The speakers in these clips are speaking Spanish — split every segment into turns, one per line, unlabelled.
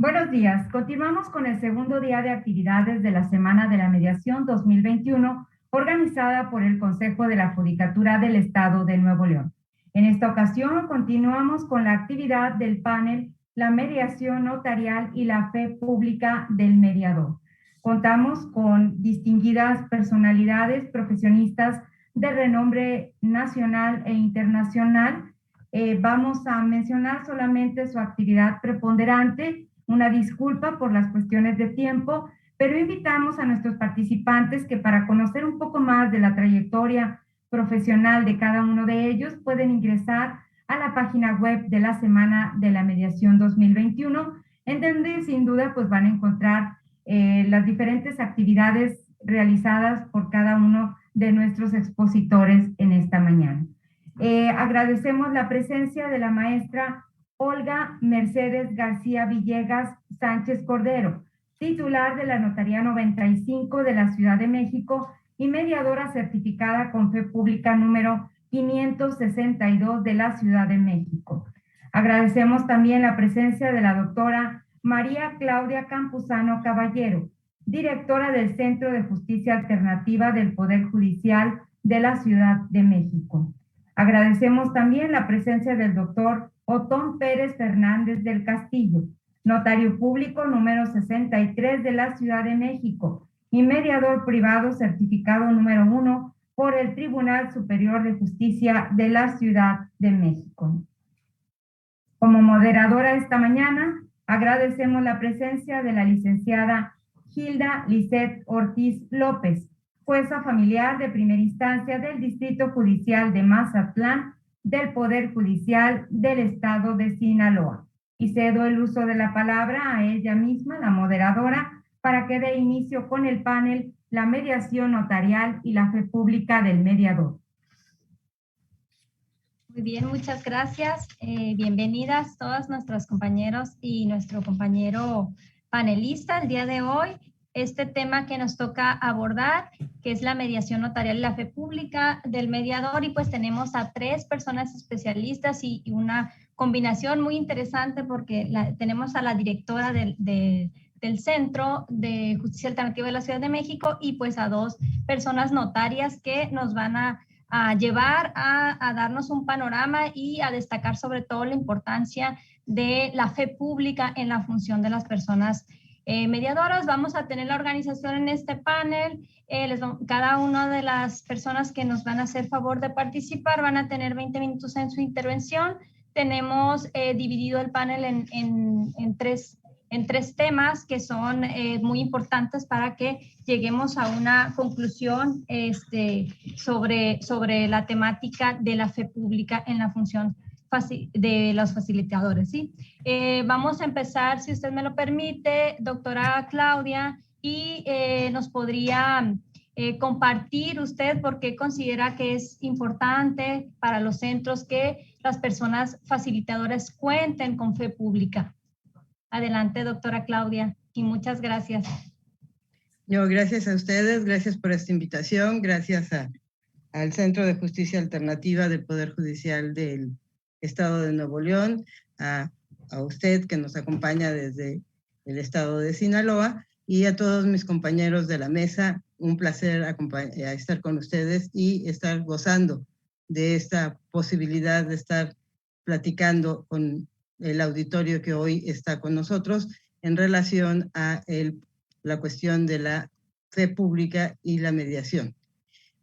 Buenos días. Continuamos con el segundo día de actividades de la Semana de la Mediación 2021, organizada por el Consejo de la Judicatura del Estado de Nuevo León. En esta ocasión continuamos con la actividad del panel La mediación notarial y la fe pública del mediador. Contamos con distinguidas personalidades profesionistas de renombre nacional e internacional. Vamos a mencionar solamente su actividad preponderante. Una disculpa por las cuestiones de tiempo, pero invitamos a nuestros participantes que para conocer un poco más de la trayectoria profesional de cada uno de ellos pueden ingresar a la página web de la Semana de la Mediación 2021, en donde sin duda pues van a encontrar las diferentes actividades realizadas por cada uno de nuestros expositores en esta mañana. Agradecemos la presencia de la maestra Olga Mercedes García Villegas Sánchez Cordero, titular de la Notaría 95 de la Ciudad de México y mediadora certificada con fe pública número 562 de la Ciudad de México. Agradecemos también la presencia de la doctora María Claudia Campuzano Caballero, directora del Centro de Justicia Alternativa del Poder Judicial de la Ciudad de México. Agradecemos también la presencia del doctor Otón Pérez Fernández del Castillo, notario público número 63 de la Ciudad de México y mediador privado certificado número 1 por el Tribunal Superior de Justicia de la Ciudad de México. Como moderadora esta mañana, agradecemos la presencia de la licenciada Gilda Lisset Ortiz López, jueza familiar de primera instancia del Distrito Judicial de Mazatlán del Poder Judicial del Estado de Sinaloa. Y cedo el uso de la palabra a ella misma, la moderadora, para que dé inicio con el panel La mediación notarial y la fe pública del mediador.
Muy bien, muchas gracias. Bienvenidas todas nuestras compañeros y nuestro compañero panelista el día de hoy. Este tema que nos toca abordar, que es la mediación notarial y la fe pública del mediador, y pues tenemos a 3 personas especialistas y una combinación muy interesante porque tenemos a la directora del Centro de Justicia Alternativa de la Ciudad de México y pues a 2 personas notarias que nos van a llevar a darnos un panorama y a destacar sobre todo la importancia de la fe pública en la función de las personas mediadoras. Vamos a tener la organización en este panel. Cada una de las personas que nos van a hacer favor de participar van a tener 20 minutos en su intervención. Tenemos dividido el panel en tres temas que son muy importantes para que lleguemos a una conclusión sobre la temática de la fe pública en la función de los facilitadores, ¿sí? Vamos a empezar, si usted me lo permite, doctora Claudia, y nos podría compartir usted por qué considera que es importante para los centros que las personas facilitadoras cuenten con fe pública. Adelante, doctora Claudia, y muchas gracias.
No, gracias a ustedes, gracias por esta invitación, gracias al Centro de Justicia Alternativa del Poder Judicial del Estado de Nuevo León, a usted que nos acompaña desde el Estado de Sinaloa y a todos mis compañeros de la mesa. Un placer estar con ustedes y estar gozando de esta posibilidad de estar platicando con el auditorio que hoy está con nosotros en relación a la cuestión de la fe pública y la mediación.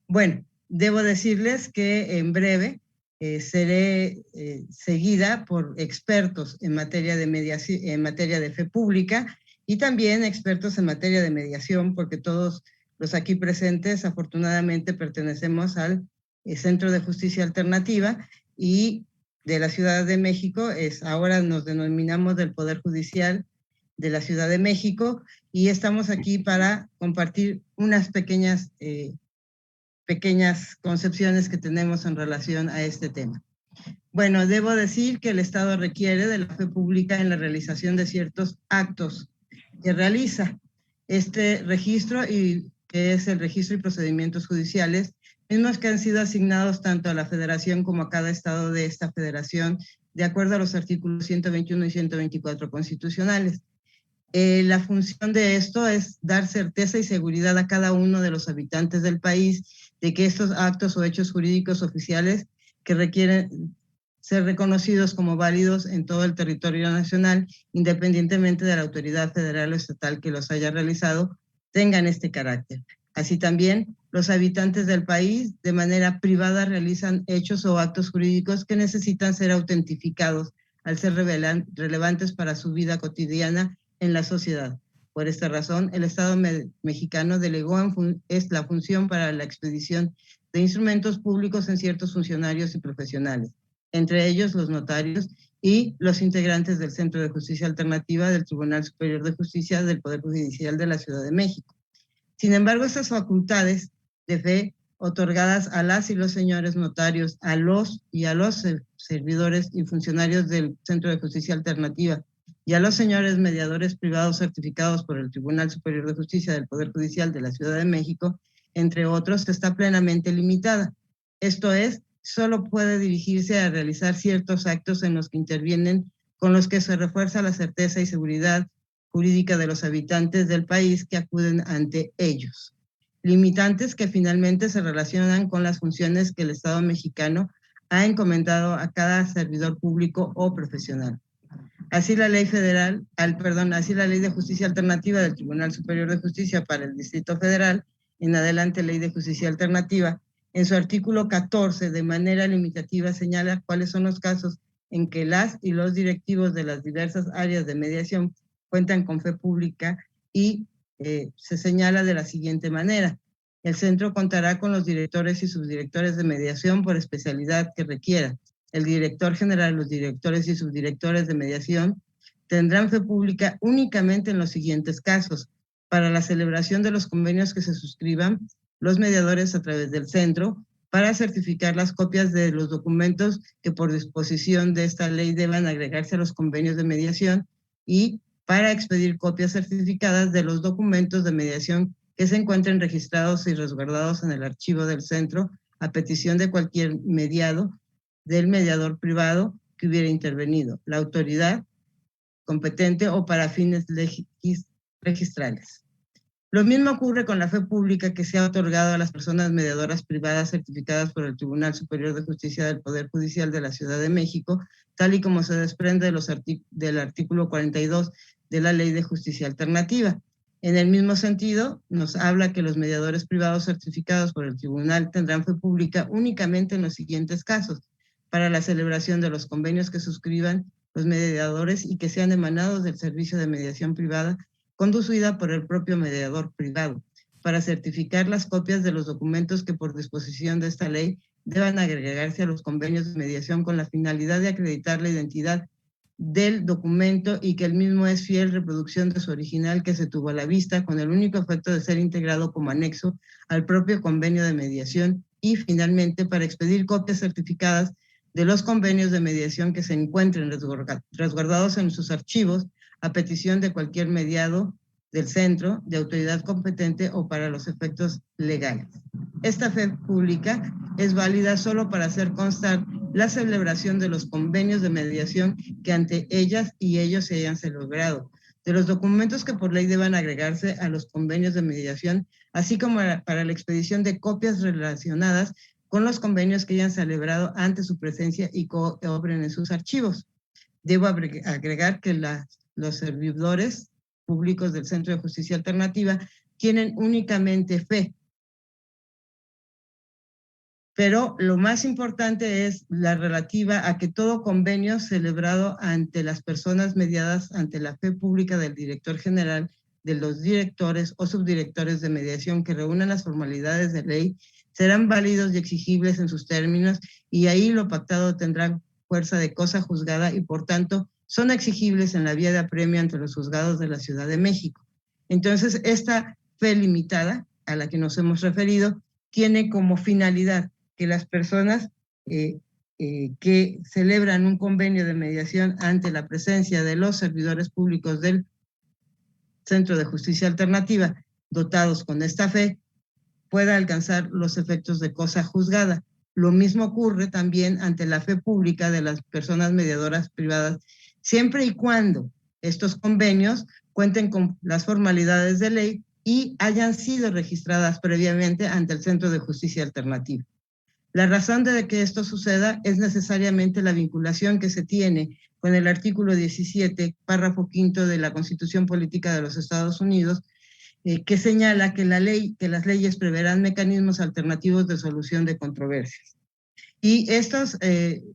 Bueno, debo decirles que en breve seré seguida por expertos en materia de mediación, en materia de fe pública y también expertos en materia de mediación, porque todos los aquí presentes afortunadamente pertenecemos al Centro de Justicia Alternativa y de la Ciudad de México. Ahora nos denominamos del Poder Judicial de la Ciudad de México y estamos aquí para compartir unas pequeñas concepciones que tenemos en relación a este tema. Bueno, debo decir que el Estado requiere de la fe pública en la realización de ciertos actos que realiza este registro, y que es el registro y procedimientos judiciales, mismos que han sido asignados tanto a la Federación como a cada estado de esta federación, de acuerdo a los artículos 121 y 124 constitucionales. La función de esto es dar certeza y seguridad a cada uno de los habitantes del país de que estos actos o hechos jurídicos oficiales que requieren ser reconocidos como válidos en todo el territorio nacional, independientemente de la autoridad federal o estatal que los haya realizado, tengan este carácter. Así también, los habitantes del país de manera privada realizan hechos o actos jurídicos que necesitan ser autentificados al ser relevantes para su vida cotidiana en la sociedad. Por esta razón, el Estado mexicano delegó la función para la expedición de instrumentos públicos en ciertos funcionarios y profesionales, entre ellos los notarios y los integrantes del Centro de Justicia Alternativa del Tribunal Superior de Justicia del Poder Judicial de la Ciudad de México. Sin embargo, estas facultades de fe otorgadas a las y los señores notarios, a los servidores y funcionarios del Centro de Justicia Alternativa y a los señores mediadores privados certificados por el Tribunal Superior de Justicia del Poder Judicial de la Ciudad de México, entre otros, está plenamente limitada. Esto es, solo puede dirigirse a realizar ciertos actos en los que intervienen, con los que se refuerza la certeza y seguridad jurídica de los habitantes del país que acuden ante ellos. Limitantes que finalmente se relacionan con las funciones que el Estado mexicano ha encomendado a cada servidor público o profesional. Así la ley de justicia alternativa del Tribunal Superior de Justicia para el Distrito Federal, en adelante ley de justicia alternativa, en su artículo 14, de manera limitativa señala cuáles son los casos en que las y los directivos de las diversas áreas de mediación cuentan con fe pública y se señala de la siguiente manera. El centro contará con los directores y subdirectores de mediación por especialidad que requiera. El director general, los directores y subdirectores de mediación tendrán fe pública únicamente en los siguientes casos: para la celebración de los convenios que se suscriban los mediadores a través del centro, para certificar las copias de los documentos que por disposición de esta ley deban agregarse a los convenios de mediación y para expedir copias certificadas de los documentos de mediación que se encuentren registrados y resguardados en el archivo del centro a petición de cualquier mediado, del mediador privado que hubiera intervenido, la autoridad competente o para fines registrales. Lo mismo ocurre con la fe pública que se ha otorgado a las personas mediadoras privadas certificadas por el Tribunal Superior de Justicia del Poder Judicial de la Ciudad de México, tal y como se desprende del artículo 42 de la Ley de Justicia Alternativa. En el mismo sentido, nos habla que los mediadores privados certificados por el tribunal tendrán fe pública únicamente en los siguientes casos: para la celebración de los convenios que suscriban los mediadores y que sean emanados del servicio de mediación privada conducida por el propio mediador privado, para certificar las copias de los documentos que por disposición de esta ley deban agregarse a los convenios de mediación con la finalidad de acreditar la identidad del documento y que el mismo es fiel reproducción de su original que se tuvo a la vista, con el único efecto de ser integrado como anexo al propio convenio de mediación, y finalmente para expedir copias certificadas de los convenios de mediación que se encuentren resguardados en sus archivos a petición de cualquier mediado del centro, de autoridad competente o para los efectos legales. Esta fe pública es válida solo para hacer constar la celebración de los convenios de mediación que ante ellas y ellos se hayan celebrado, de los documentos que por ley deban agregarse a los convenios de mediación, así como para la expedición de copias relacionadas con los convenios que hayan celebrado ante su presencia y que obren en sus archivos. Debo agregar que los servidores públicos del Centro de Justicia Alternativa tienen únicamente fe. Pero lo más importante es la relativa a que todo convenio celebrado ante las personas mediadas ante la fe pública del director general, de los directores o subdirectores de mediación que reúnan las formalidades de ley, serán válidos y exigibles en sus términos, y ahí lo pactado tendrá fuerza de cosa juzgada y por tanto son exigibles en la vía de apremio ante los juzgados de la Ciudad de México. Entonces, esta fe limitada a la que nos hemos referido tiene como finalidad que las personas que celebran un convenio de mediación ante la presencia de los servidores públicos del Centro de Justicia Alternativa dotados con esta fe pueda alcanzar los efectos de cosa juzgada. Lo mismo ocurre también ante la fe pública de las personas mediadoras privadas, siempre y cuando estos convenios cuenten con las formalidades de ley y hayan sido registradas previamente ante el Centro de Justicia Alternativa. La razón de que esto suceda es necesariamente la vinculación que se tiene con el artículo 17, párrafo quinto de la Constitución Política de los Estados Unidos, que señala que las leyes preverán mecanismos alternativos de solución de controversias. Y estas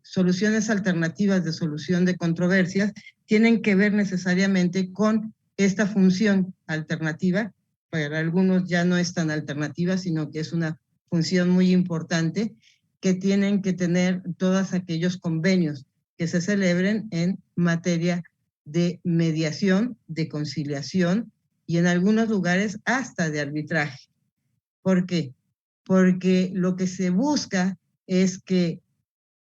soluciones alternativas de solución de controversias tienen que ver necesariamente con esta función alternativa. Para algunos ya no es tan alternativa, sino que es una función muy importante que tienen que tener todos aquellos convenios que se celebren en materia de mediación, de conciliación y en algunos lugares hasta de arbitraje. ¿Por qué? Porque lo que se busca es que,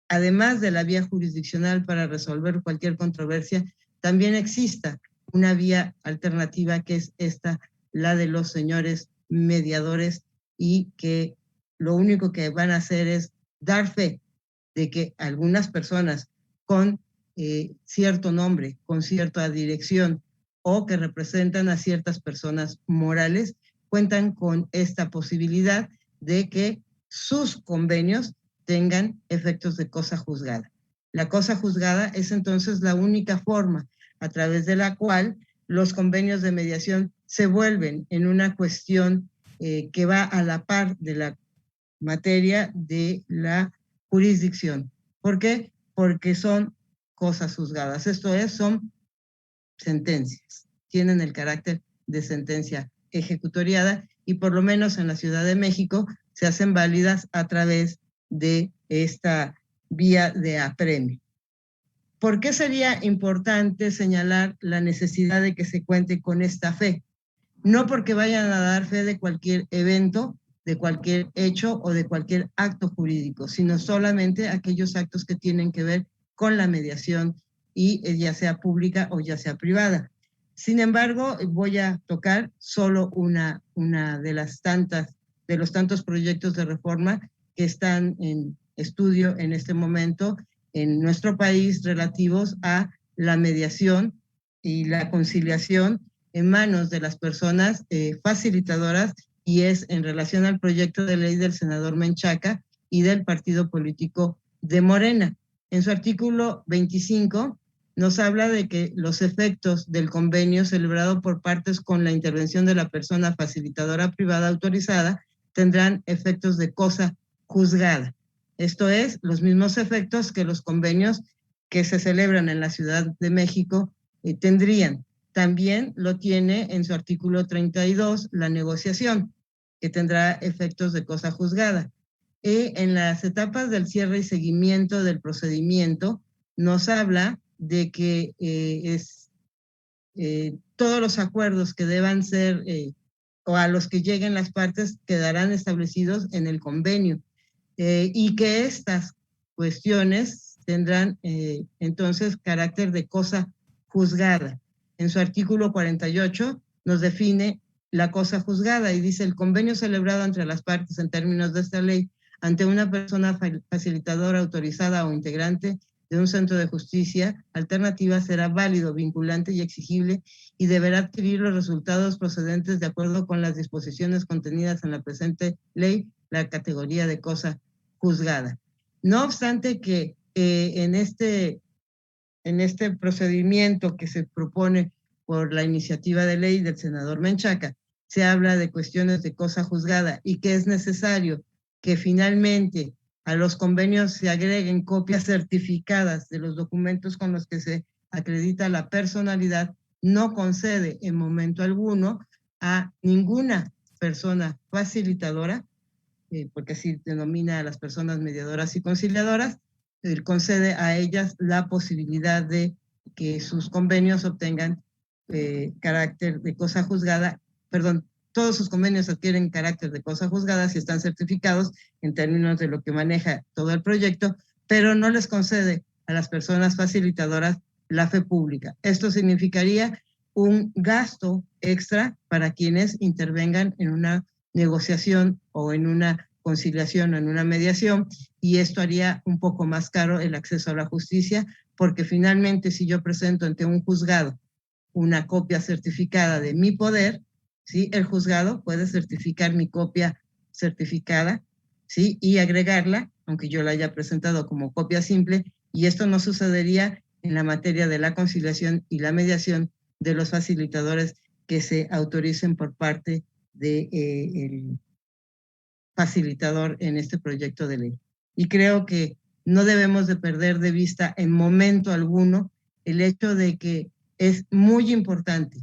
además de la vía jurisdiccional para resolver cualquier controversia, también exista una vía alternativa que es esta, la de los señores mediadores, y que lo único que van a hacer es dar fe de que algunas personas con cierto nombre, con cierta dirección o que representan a ciertas personas morales, cuentan con esta posibilidad de que sus convenios tengan efectos de cosa juzgada. La cosa juzgada es entonces la única forma a través de la cual los convenios de mediación se vuelven en una cuestión que va a la par de la materia de la jurisdicción. ¿Por qué? Porque son cosas juzgadas. Esto es, son sentencias. Tienen el carácter de sentencia ejecutoriada y por lo menos en la Ciudad de México se hacen válidas a través de esta vía de apremio. ¿Por qué sería importante señalar la necesidad de que se cuente con esta fe? No porque vayan a dar fe de cualquier evento, de cualquier hecho o de cualquier acto jurídico, sino solamente aquellos actos que tienen que ver con la mediación, y ya sea pública o ya sea privada. Sin embargo, voy a tocar solo una de los tantos proyectos de reforma que están en estudio en este momento en nuestro país relativos a la mediación y la conciliación en manos de las personas facilitadoras, y es en relación al proyecto de ley del senador Menchaca y del partido político de Morena. En su artículo 25 nos habla de que los efectos del convenio celebrado por partes con la intervención de la persona facilitadora privada autorizada tendrán efectos de cosa juzgada. Esto es, los mismos efectos que los convenios que se celebran en la Ciudad de México tendrían. También lo tiene en su artículo 32 la negociación, que tendrá efectos de cosa juzgada. En las etapas del cierre y seguimiento del procedimiento nos habla de que todos los acuerdos que deban ser o a los que lleguen las partes quedarán establecidos en el convenio, y que estas cuestiones tendrán entonces carácter de cosa juzgada. En su artículo 48 nos define la cosa juzgada y dice: el convenio celebrado entre las partes en términos de esta ley ante una persona facilitadora autorizada o integrante de un centro de justicia alternativa será válido, vinculante y exigible, y deberá adquirir los resultados procedentes de acuerdo con las disposiciones contenidas en la presente ley, la categoría de cosa juzgada. No obstante que en este procedimiento que se propone por la iniciativa de ley del senador Menchaca, se habla de cuestiones de cosa juzgada y que es necesario que finalmente a los convenios se agreguen copias certificadas de los documentos con los que se acredita la personalidad, no concede en momento alguno a ninguna persona facilitadora, porque así denomina a las personas mediadoras y conciliadoras, concede a ellas la posibilidad de que sus convenios obtengan carácter de cosa juzgada, todos sus convenios adquieren carácter de cosa juzgada si están certificados en términos de lo que maneja todo el proyecto, pero no les concede a las personas facilitadoras la fe pública. Esto significaría un gasto extra para quienes intervengan en una negociación o en una conciliación o en una mediación, y esto haría un poco más caro el acceso a la justicia, porque finalmente si yo presento ante un juzgado una copia certificada de mi poder, ¿sí? El juzgado puede certificar mi copia certificada, ¿sí? Y agregarla, aunque yo la haya presentado como copia simple, y esto no sucedería en la materia de la conciliación y la mediación de los facilitadores que se autoricen por parte del facilitador en este proyecto de ley. Y creo que no debemos de perder de vista en momento alguno el hecho de que es muy importante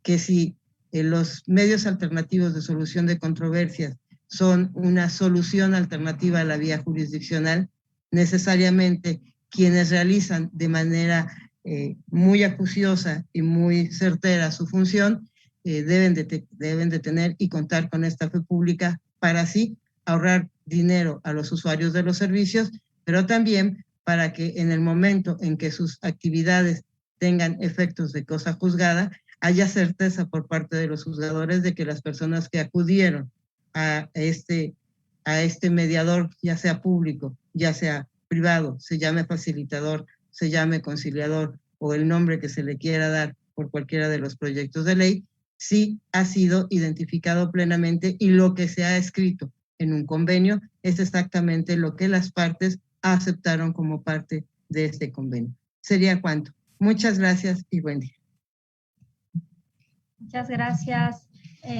que si los medios alternativos de solución de controversias son una solución alternativa a la vía jurisdiccional, necesariamente quienes realizan de manera muy acuciosa y muy certera su función, deben de tener y contar con esta fe pública para así ahorrar dinero a los usuarios de los servicios, pero también para que en el momento en que sus actividades tengan efectos de cosa juzgada, haya certeza por parte de los juzgadores de que las personas que acudieron a este mediador, ya sea público, ya sea privado, se llame facilitador, se llame conciliador o el nombre que se le quiera dar por cualquiera de los proyectos de ley, sí ha sido identificado plenamente y lo que se ha escrito en un convenio es exactamente lo que las partes aceptaron como parte de este convenio. Sería cuanto. Muchas gracias y buen día.
Muchas gracias,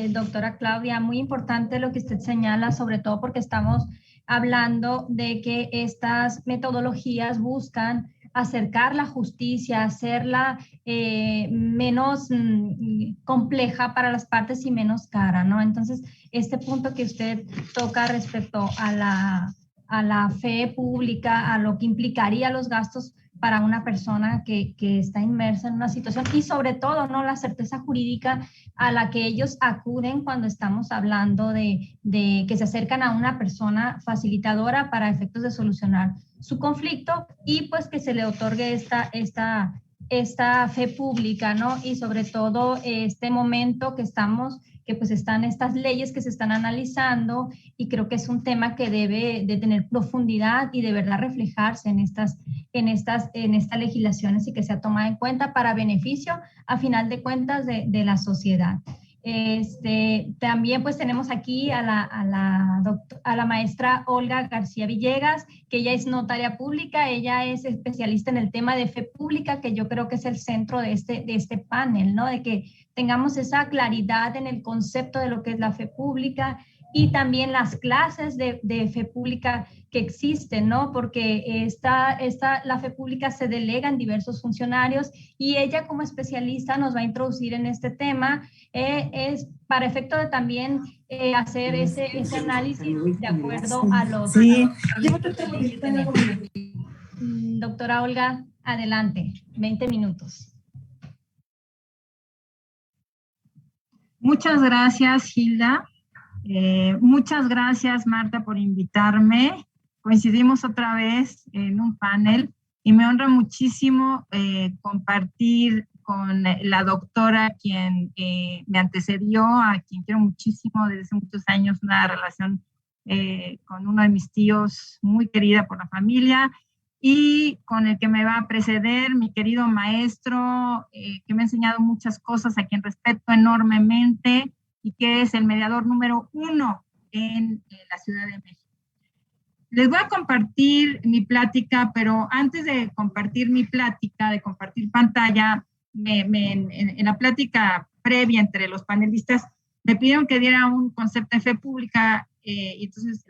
doctora Claudia. Muy importante lo que usted señala, sobre todo porque estamos hablando de que estas metodologías buscan acercar la justicia, hacerla menos compleja para las partes y menos cara, ¿no? Entonces, este punto que usted toca respecto a la fe pública, a lo que implicaría los gastos para una persona que está inmersa en una situación y sobre todo, ¿no?, la certeza jurídica a la que ellos acuden cuando estamos hablando de que se acercan a una persona facilitadora para efectos de solucionar su conflicto y pues que se le otorgue esta fe pública, ¿no? Y sobre todo este momento que estamos, que pues están estas leyes que se están analizando y creo que es un tema que debe de tener profundidad y de verdad reflejarse en estas legislaciones y que sea tomada en cuenta para beneficio, a final de cuentas, de la sociedad. También pues tenemos aquí a la maestra Olga García Villegas, que ella es notaria pública, ella es especialista en el tema de fe pública, que yo creo que es el centro de este panel, ¿no? De que tengamos esa claridad en el concepto de lo que es la fe pública y también las clases de fe pública que existen, ¿no? Porque la fe pública se delega en diversos funcionarios y ella como especialista nos va a introducir en este tema, es para efecto de también hacer ese análisis de acuerdo a los proyectos de ley que tenemos. Doctora Olga, adelante, 20 minutos.
Muchas gracias, Hilda. Muchas gracias, Marta, por invitarme. Coincidimos otra vez en un panel y me honra muchísimo compartir con la doctora quien me antecedió, a quien quiero muchísimo desde hace muchos años, una relación con uno de mis tíos muy querida por la familia, y con el que me va a preceder, mi querido maestro, que me ha enseñado muchas cosas, a quien respeto enormemente, y que es el mediador número 1 en la Ciudad de México. Les voy a compartir mi plática, pero antes de compartir mi plática, de compartir pantalla, en la plática previa entre los panelistas, me pidieron que diera un concepto de fe pública, y entonces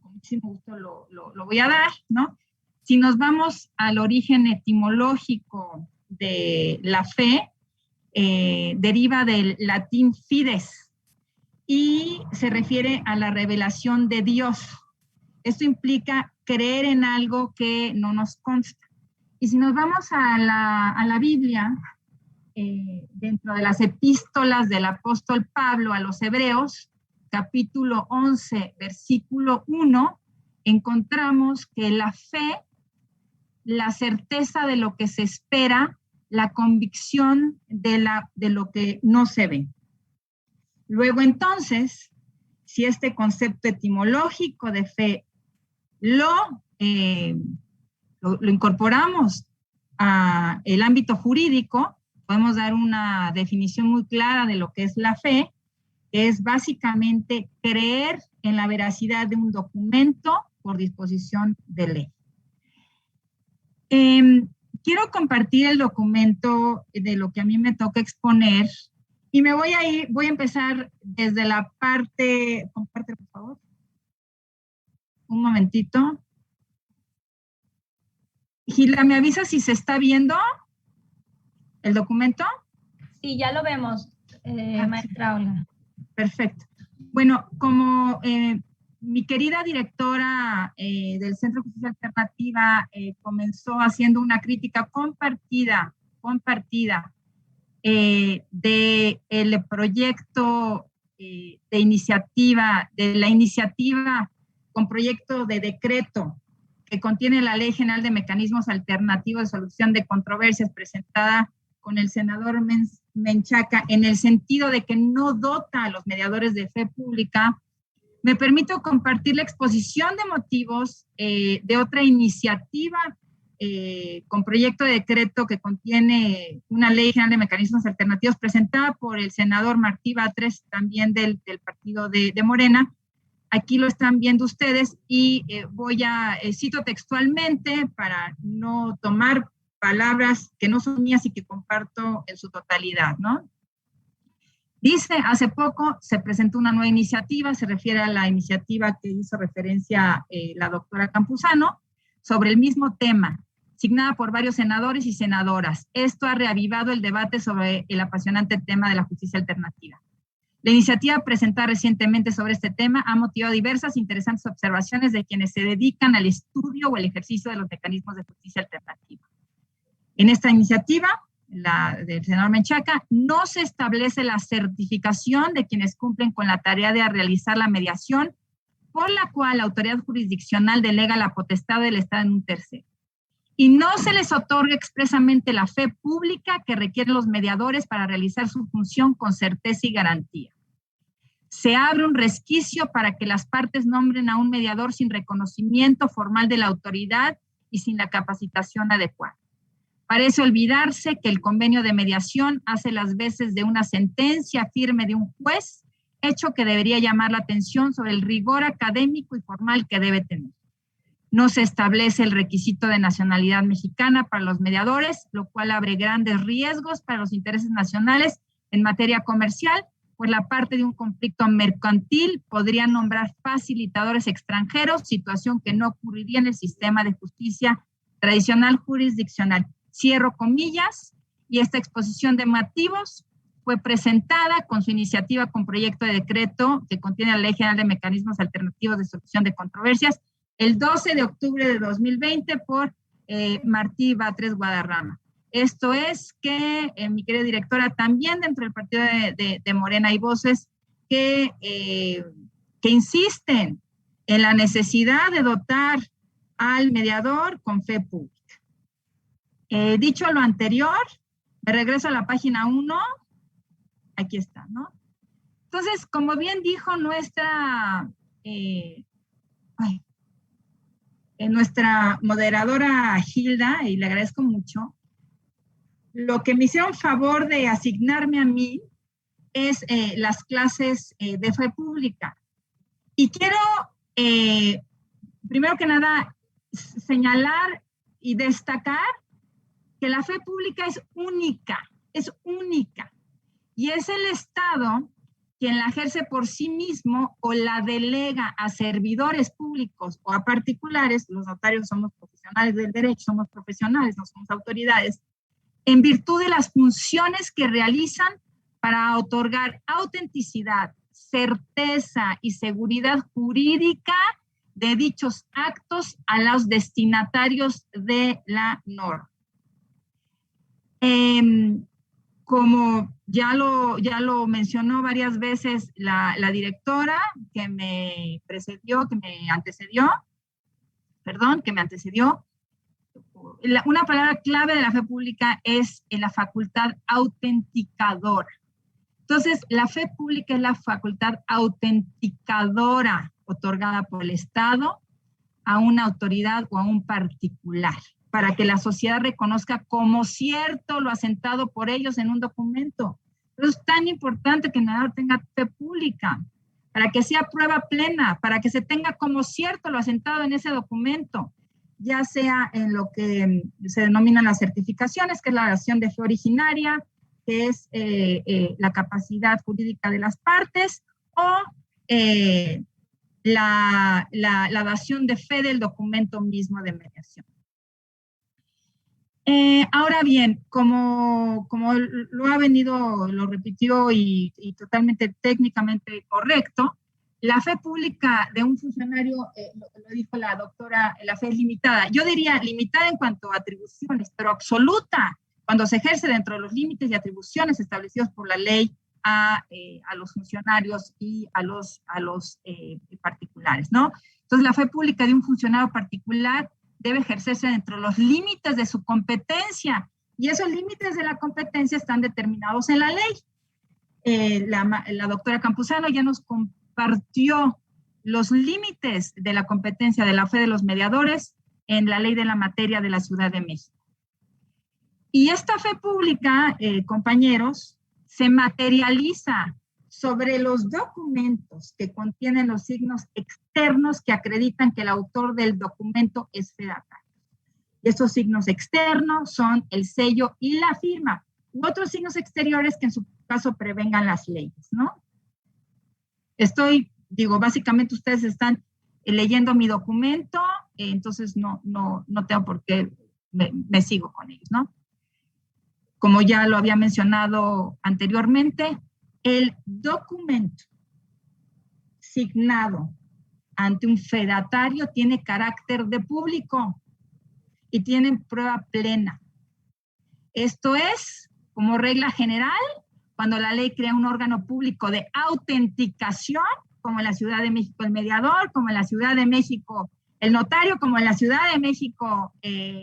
con muchísimo gusto lo voy a dar, ¿no? Si nos vamos al origen etimológico de la fe, deriva del latín fides y se refiere a la revelación de Dios. Esto implica creer en algo que no nos consta. Y si nos vamos a la Biblia, dentro de las epístolas del apóstol Pablo a los Hebreos, capítulo 11, versículo 1, encontramos que la fe, la certeza de lo que se espera, la convicción de lo que no se ve. Luego entonces, si este concepto etimológico de fe lo incorporamos al ámbito jurídico, podemos dar una definición muy clara de lo que es la fe, que es básicamente creer en la veracidad de un documento por disposición de ley. Quiero compartir el documento de lo que a mí me toca exponer y voy a empezar desde la parte, comparte por favor, un momentito. Gilda, ¿me avisa si se está viendo el documento?
Sí, ya lo vemos, maestra Olga.
Perfecto. Bueno, como mi querida directora del Centro de Justicia Alternativa comenzó haciendo una crítica compartida del proyecto de la iniciativa con proyecto de decreto que contiene la Ley General de Mecanismos Alternativos de Solución de Controversias presentada con el senador Menchaca, en el sentido de que no dota a los mediadores de fe pública, me permito compartir la exposición de motivos de otra iniciativa con proyecto de decreto que contiene una Ley General de Mecanismos Alternativos presentada por el senador Martí Batres, también del partido de Morena. Aquí lo están viendo ustedes y cito textualmente para no tomar palabras que no son mías y que comparto en su totalidad, ¿no? Dice, hace poco se presentó una nueva iniciativa, se refiere a la iniciativa que hizo referencia la doctora Campuzano, sobre el mismo tema, signada por varios senadores y senadoras. Esto ha reavivado el debate sobre el apasionante tema de la justicia alternativa. La iniciativa presentada recientemente sobre este tema ha motivado diversas interesantes observaciones de quienes se dedican al estudio o el ejercicio de los mecanismos de justicia alternativa. En esta iniciativa, la del senador Menchaca, no se establece la certificación de quienes cumplen con la tarea de realizar la mediación, por la cual la autoridad jurisdiccional delega la potestad del Estado en un tercero. Y no se les otorga expresamente la fe pública que requieren los mediadores para realizar su función con certeza y garantía. Se abre un resquicio para que las partes nombren a un mediador sin reconocimiento formal de la autoridad y sin la capacitación adecuada. Parece olvidarse que el convenio de mediación hace las veces de una sentencia firme de un juez, hecho que debería llamar la atención sobre el rigor académico y formal que debe tener. No se establece el requisito de nacionalidad mexicana para los mediadores, lo cual abre grandes riesgos para los intereses nacionales en materia comercial, pues la parte de un conflicto mercantil podría nombrar facilitadores extranjeros, situación que no ocurriría en el sistema de justicia tradicional jurisdiccional. Cierro comillas, y esta exposición de motivos fue presentada con su iniciativa con proyecto de decreto que contiene la Ley General de Mecanismos Alternativos de Solución de Controversias el 12 de octubre de 2020 por Martí Batres Guadarrama. Esto es que, mi querida directora, también dentro del partido de Morena hay voces que insisten en la necesidad de dotar al mediador con fe pública. Dicho lo anterior, me regreso a la página 1. Aquí está, ¿no? Entonces, como bien dijo nuestra moderadora Gilda, y le agradezco mucho, lo que me hicieron favor de asignarme a mí es las clases de fe pública. Y quiero, primero que nada, señalar y destacar que la fe pública es única, y es el Estado quien la ejerce por sí mismo o la delega a servidores públicos o a particulares. Los notarios somos profesionales del derecho, somos profesionales, no somos autoridades, en virtud de las funciones que realizan para otorgar autenticidad, certeza y seguridad jurídica de dichos actos a los destinatarios de la norma. Como ya lo mencionó varias veces la directora que me antecedió, una palabra clave de la fe pública es la facultad autenticadora. Entonces, la fe pública es la facultad autenticadora otorgada por el Estado a una autoridad o a un particular para que la sociedad reconozca como cierto lo asentado por ellos en un documento. Pero es tan importante que el mediador tenga fe pública, para que sea prueba plena, para que se tenga como cierto lo asentado en ese documento, ya sea en lo que se denominan las certificaciones, que es la dación de fe originaria, que es la capacidad jurídica de las partes, o la dación de fe del documento mismo de mediación. Ahora bien, como lo repitió y totalmente técnicamente correcto, la fe pública de un funcionario, lo dijo la doctora, la fe es limitada. Yo diría limitada en cuanto a atribuciones, pero absoluta cuando se ejerce dentro de los límites y atribuciones establecidos por la ley a los funcionarios y a los particulares, ¿no? Entonces, la fe pública de un funcionario particular debe ejercerse dentro de los límites de su competencia, y esos límites de la competencia están determinados en la ley. La doctora Campuzano ya nos compartió los límites de la competencia de la fe de los mediadores en la ley de la materia de la Ciudad de México. Y esta fe pública, compañeros, se materializa sobre los documentos que contienen los signos externos que acreditan que el autor del documento es fedatario. Y estos signos externos son el sello y la firma, u otros signos exteriores que en su caso prevengan las leyes, ¿no? Básicamente ustedes están leyendo mi documento, entonces no tengo por qué, me sigo con ellos, ¿no? Como ya lo había mencionado anteriormente, el documento signado ante un fedatario tiene carácter de público y tiene prueba plena. Esto es, como regla general, cuando la ley crea un órgano público de autenticación, como en la Ciudad de México el mediador, como en la Ciudad de México el notario, como en la Ciudad de México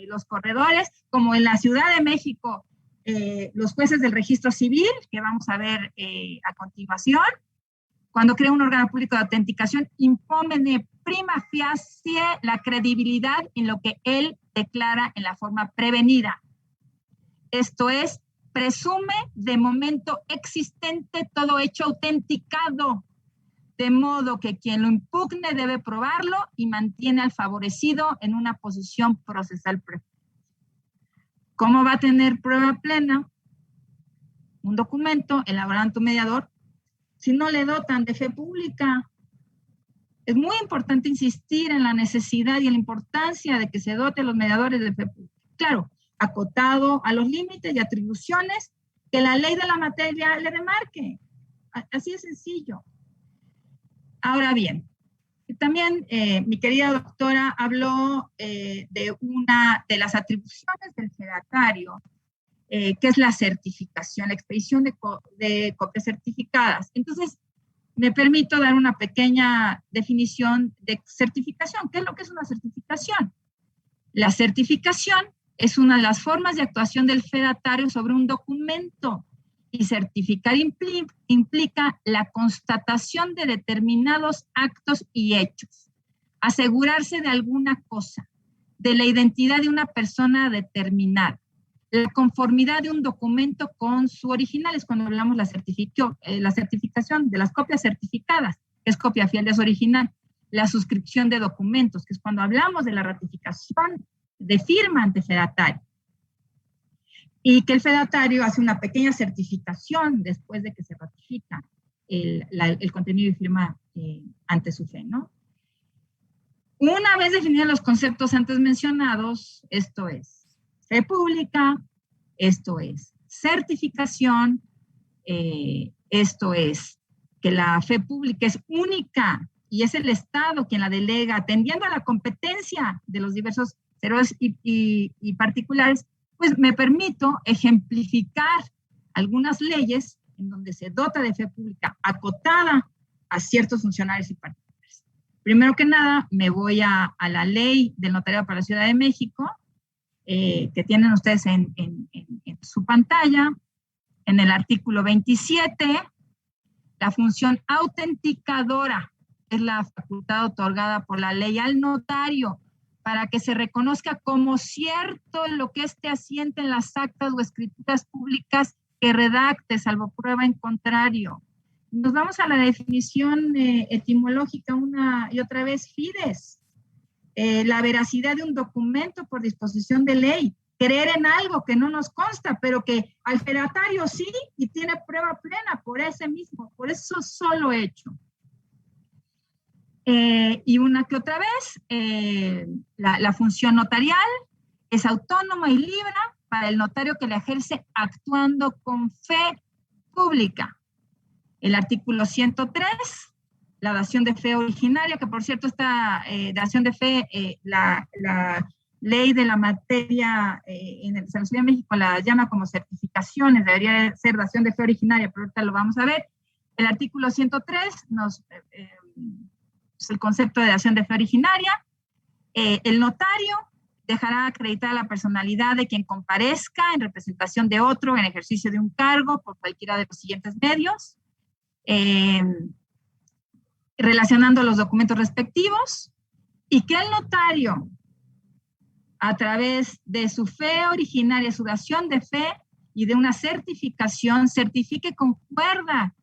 los corredores, como en la Ciudad de México los jueces del registro civil, que vamos a ver a continuación. Cuando crea un órgano público de autenticación, impone prima facie la credibilidad en lo que él declara en la forma prevenida. Esto es, presume de momento existente todo hecho autenticado, de modo que quien lo impugne debe probarlo y mantiene al favorecido en una posición procesal preferente. ¿Cómo va a tener prueba plena un documento elaborado ante un mediador si no le dotan de fe pública? Es muy importante insistir en la necesidad y en la importancia de que se dote a los mediadores de fe pública. Claro, acotado a los límites y atribuciones que la ley de la materia le demarque. Así de sencillo. Ahora bien, también mi querida doctora habló de una de las atribuciones del fedatario, que es la certificación, la expedición de copias certificadas. Entonces, me permito dar una pequeña definición de certificación. ¿Qué es lo que es una certificación? La certificación es una de las formas de actuación del fedatario sobre un documento, y certificar implica la constatación de determinados actos y hechos, asegurarse de alguna cosa, de la identidad de una persona determinada, la conformidad de un documento con su original. Es cuando hablamos la certificación de las copias certificadas, que es copia fiel de su original, la suscripción de documentos, que es cuando hablamos de la ratificación de firma ante fedatario, y que el fedatario hace una pequeña certificación después de que se ratifica el contenido y firma ante su fe, ¿no? Una vez definidos los conceptos antes mencionados, esto es fe pública, esto es certificación, esto es que la fe pública es única y es el Estado quien la delega, atendiendo a la competencia de los diversos servidores y particulares, pues me permito ejemplificar algunas leyes en donde se dota de fe pública acotada a ciertos funcionarios y particulares. Primero que nada, me voy a la ley del notariado para la Ciudad de México, que tienen ustedes en su pantalla. En el artículo 27, la función autenticadora es la facultad otorgada por la ley al notario para que se reconozca como cierto lo que éste asiente en las actas o escrituras públicas que redacte, salvo prueba en contrario. Nos vamos a la definición etimológica una y otra vez, fides. La veracidad de un documento por disposición de ley. Creer en algo que no nos consta, pero que al fedatario sí y tiene prueba plena por eso solo hecho. Y una que otra vez, la función notarial es autónoma y libre para el notario que la ejerce actuando con fe pública. El artículo 103, la dación de fe originaria, que por cierto esta dación de fe, la ley de la materia en el San Luis de México la llama como certificaciones, debería ser dación de fe originaria, pero ahorita lo vamos a ver. El artículo 103 es el concepto de dación de fe originaria. El notario dejará acreditar la personalidad de quien comparezca en representación de otro en ejercicio de un cargo por cualquiera de los siguientes medios, relacionando los documentos respectivos, y que el notario, a través de su fe originaria, su dación de fe y de una certificación, certifique concuerda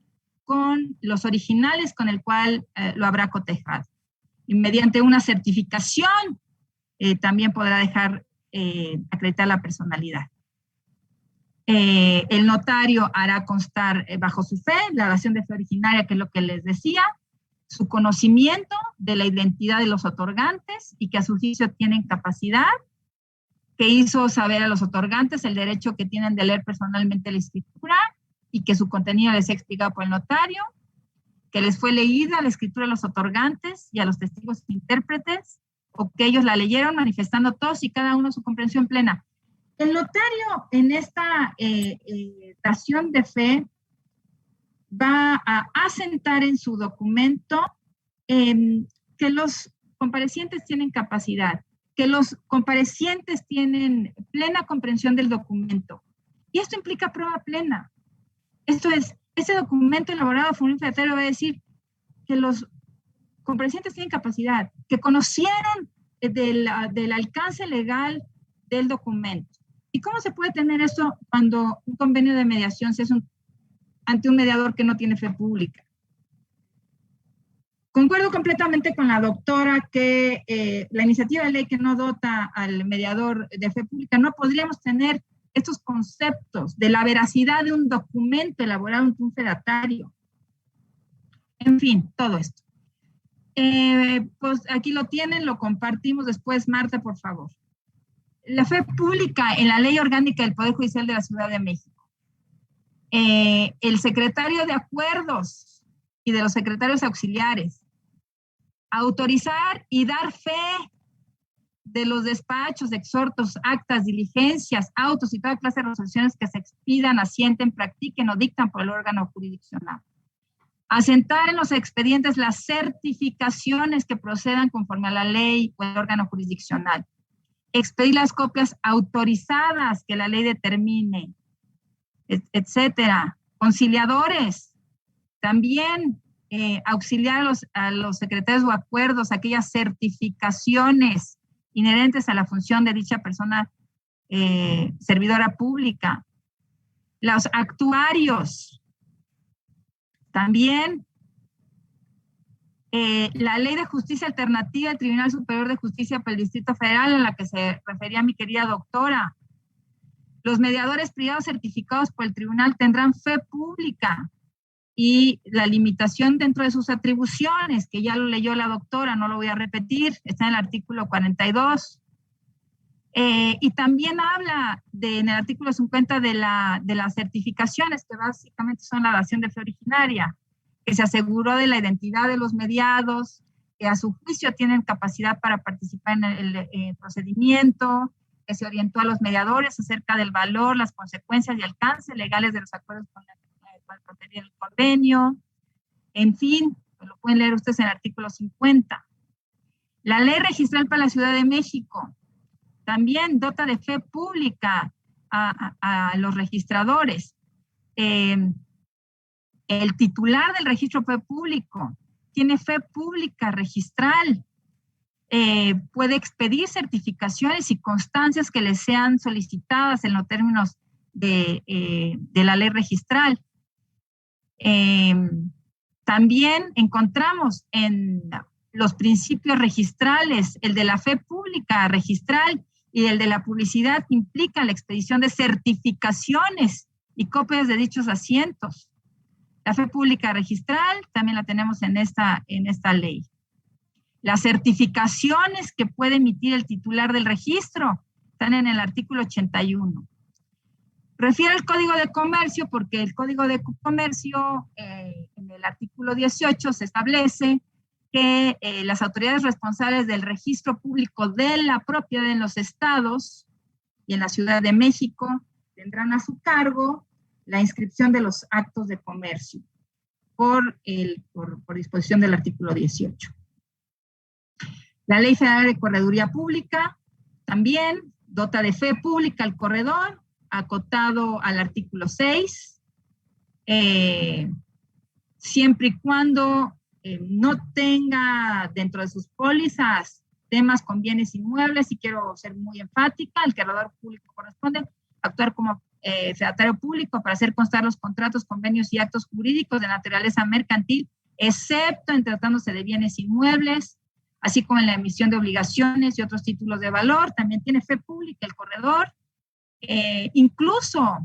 con los originales con el cual lo habrá cotejado. Y mediante una certificación también podrá dejar acreditar la personalidad. El notario hará constar bajo su fe la dación de fe originaria, que es lo que les decía, su conocimiento de la identidad de los otorgantes y que a su juicio tienen capacidad, que hizo saber a los otorgantes el derecho que tienen de leer personalmente la escritura y que su contenido les sea explicado por el notario, que les fue leída la escritura a los otorgantes y a los testigos intérpretes, o que ellos la leyeron manifestando todos y cada uno su comprensión plena. El notario en esta dación de fe va a asentar en su documento que los comparecientes tienen capacidad, que los comparecientes tienen plena comprensión del documento. Y esto implica prueba plena. Esto es, ese documento elaborado por un fedatario va a decir que los comparecientes tienen capacidad, que conocieron del alcance legal del documento. ¿Y cómo se puede tener eso cuando un convenio de mediación se hace ante un mediador que no tiene fe pública? Concuerdo completamente con la doctora que la iniciativa de ley que no dota al mediador de fe pública, no podríamos tener estos conceptos de la veracidad de un documento elaborado ante un fedatario. En fin, todo esto. Pues aquí lo tienen, lo compartimos después. Marta, por favor. La fe pública en la Ley Orgánica del Poder Judicial de la Ciudad de México. El secretario de Acuerdos y de los secretarios auxiliares. Autorizar y dar fe de los despachos, exhortos, actas, diligencias, autos y toda clase de resoluciones que se expidan, asienten, practiquen o dictan por el órgano jurisdiccional. Asentar en los expedientes las certificaciones que procedan conforme a la ley o el órgano jurisdiccional. Expedir las copias autorizadas que la ley determine, etcétera. Conciliadores, también auxiliar a los secretarios o acuerdos, aquellas certificaciones inherentes a la función de dicha persona servidora pública. Los actuarios, también la Ley de Justicia Alternativa del Tribunal Superior de Justicia para el Distrito Federal, a la que se refería mi querida doctora. Los mediadores privados certificados por el tribunal tendrán fe pública y la limitación dentro de sus atribuciones, que ya lo leyó la doctora, no lo voy a repetir, está en el artículo 42. Y también habla en el artículo 50 de las certificaciones, que básicamente son la dación de fe originaria, que se aseguró de la identidad de los mediados, que a su juicio tienen capacidad para participar en el procedimiento, que se orientó a los mediadores acerca del valor, las consecuencias y alcance legales de los acuerdos con el convenio. En fin, lo pueden leer ustedes en el artículo 50. La ley registral para la Ciudad de México también dota de fe pública a los registradores. El titular del registro fe público tiene fe pública registral. puede expedir certificaciones y constancias que le sean solicitadas en los términos de la ley registral. También encontramos en los principios registrales el de la fe pública registral y el de la publicidad que implica la expedición de certificaciones y copias de dichos asientos. La fe pública registral también la tenemos en esta ley. Las certificaciones que puede emitir el titular del registro están en el artículo 81. Refiere al Código de Comercio porque el Código de Comercio, en el artículo 18, se establece que las autoridades responsables del registro público de la propiedad en los estados y en la Ciudad de México tendrán a su cargo la inscripción de los actos de comercio por disposición del artículo 18. La Ley Federal de Correduría Pública también dota de fe pública al corredor, acotado al artículo 6, siempre y cuando no tenga dentro de sus pólizas temas con bienes inmuebles, y quiero ser muy enfática, el corredor público corresponde actuar como fedatario público para hacer constar los contratos, convenios y actos jurídicos de naturaleza mercantil, excepto en tratándose de bienes inmuebles, así como en la emisión de obligaciones y otros títulos de valor. También tiene fe pública el corredor. Incluso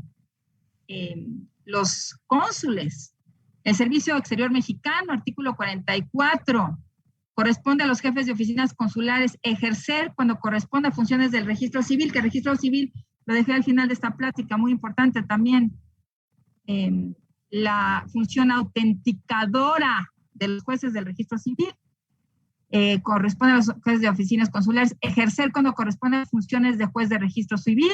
los cónsules, el Servicio Exterior Mexicano, artículo 44, corresponde a los jefes de oficinas consulares ejercer cuando corresponda funciones del registro civil, que el registro civil lo dejé al final de esta plática, muy importante también, la función autenticadora de los jueces del registro civil, corresponde a los jueces de oficinas consulares ejercer cuando corresponden funciones de juez de registro civil.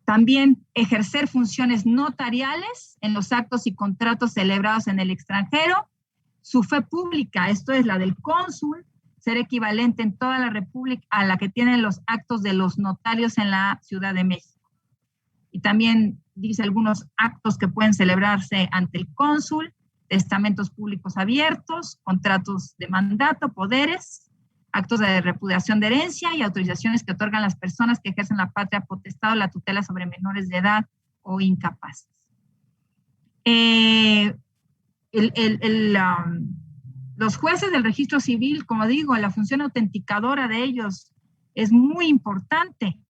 También ejercer funciones notariales en los actos y contratos celebrados en el extranjero. Su fe pública, esto es la del cónsul, ser equivalente en toda la República a la que tienen los actos de los notarios en la Ciudad de México. Y también dice algunos actos que pueden celebrarse ante el cónsul: testamentos públicos abiertos, contratos de mandato, poderes, actos de repudiación de herencia y autorizaciones que otorgan las personas que ejercen la patria potestad o la tutela sobre menores de edad o incapaces. Los jueces del registro civil, como digo, la función autenticadora de ellos es muy importante.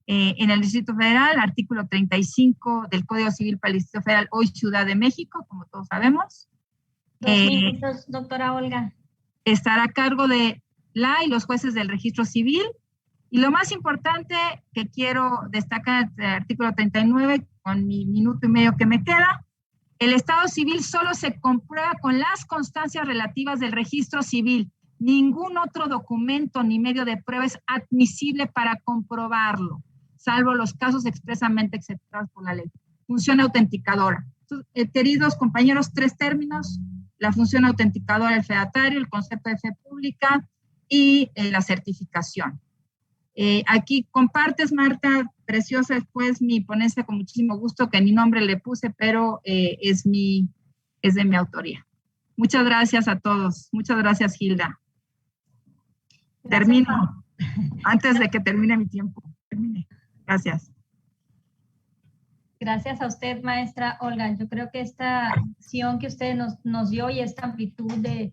En el Distrito Federal, artículo 35 del Código Civil para el Distrito Federal, hoy Ciudad de México, como todos sabemos.
2 minutos, doctora Olga.
Estará a cargo de la y los jueces del registro civil. Y lo más importante que quiero destacar del artículo 39, con mi minuto y medio que me queda: el estado civil solo se comprueba con las constancias relativas del registro civil. Ningún otro documento ni medio de prueba es admisible para comprobarlo, salvo los casos expresamente exceptuados por la ley. Función autenticadora. Entonces, queridos compañeros, 3 términos: la función autenticadora del fedatario, el concepto de fe pública y la certificación. Aquí compartes, Marta, preciosa, después mi ponencia con muchísimo gusto, que ni nombre le puse, pero es de mi autoría. Muchas gracias a todos. Muchas gracias, Hilda.
Gracias,
Termino, antes de que termine mi tiempo. Termine. Gracias.
Gracias a usted, maestra Olga. Yo creo que esta visión que usted nos dio y esta amplitud de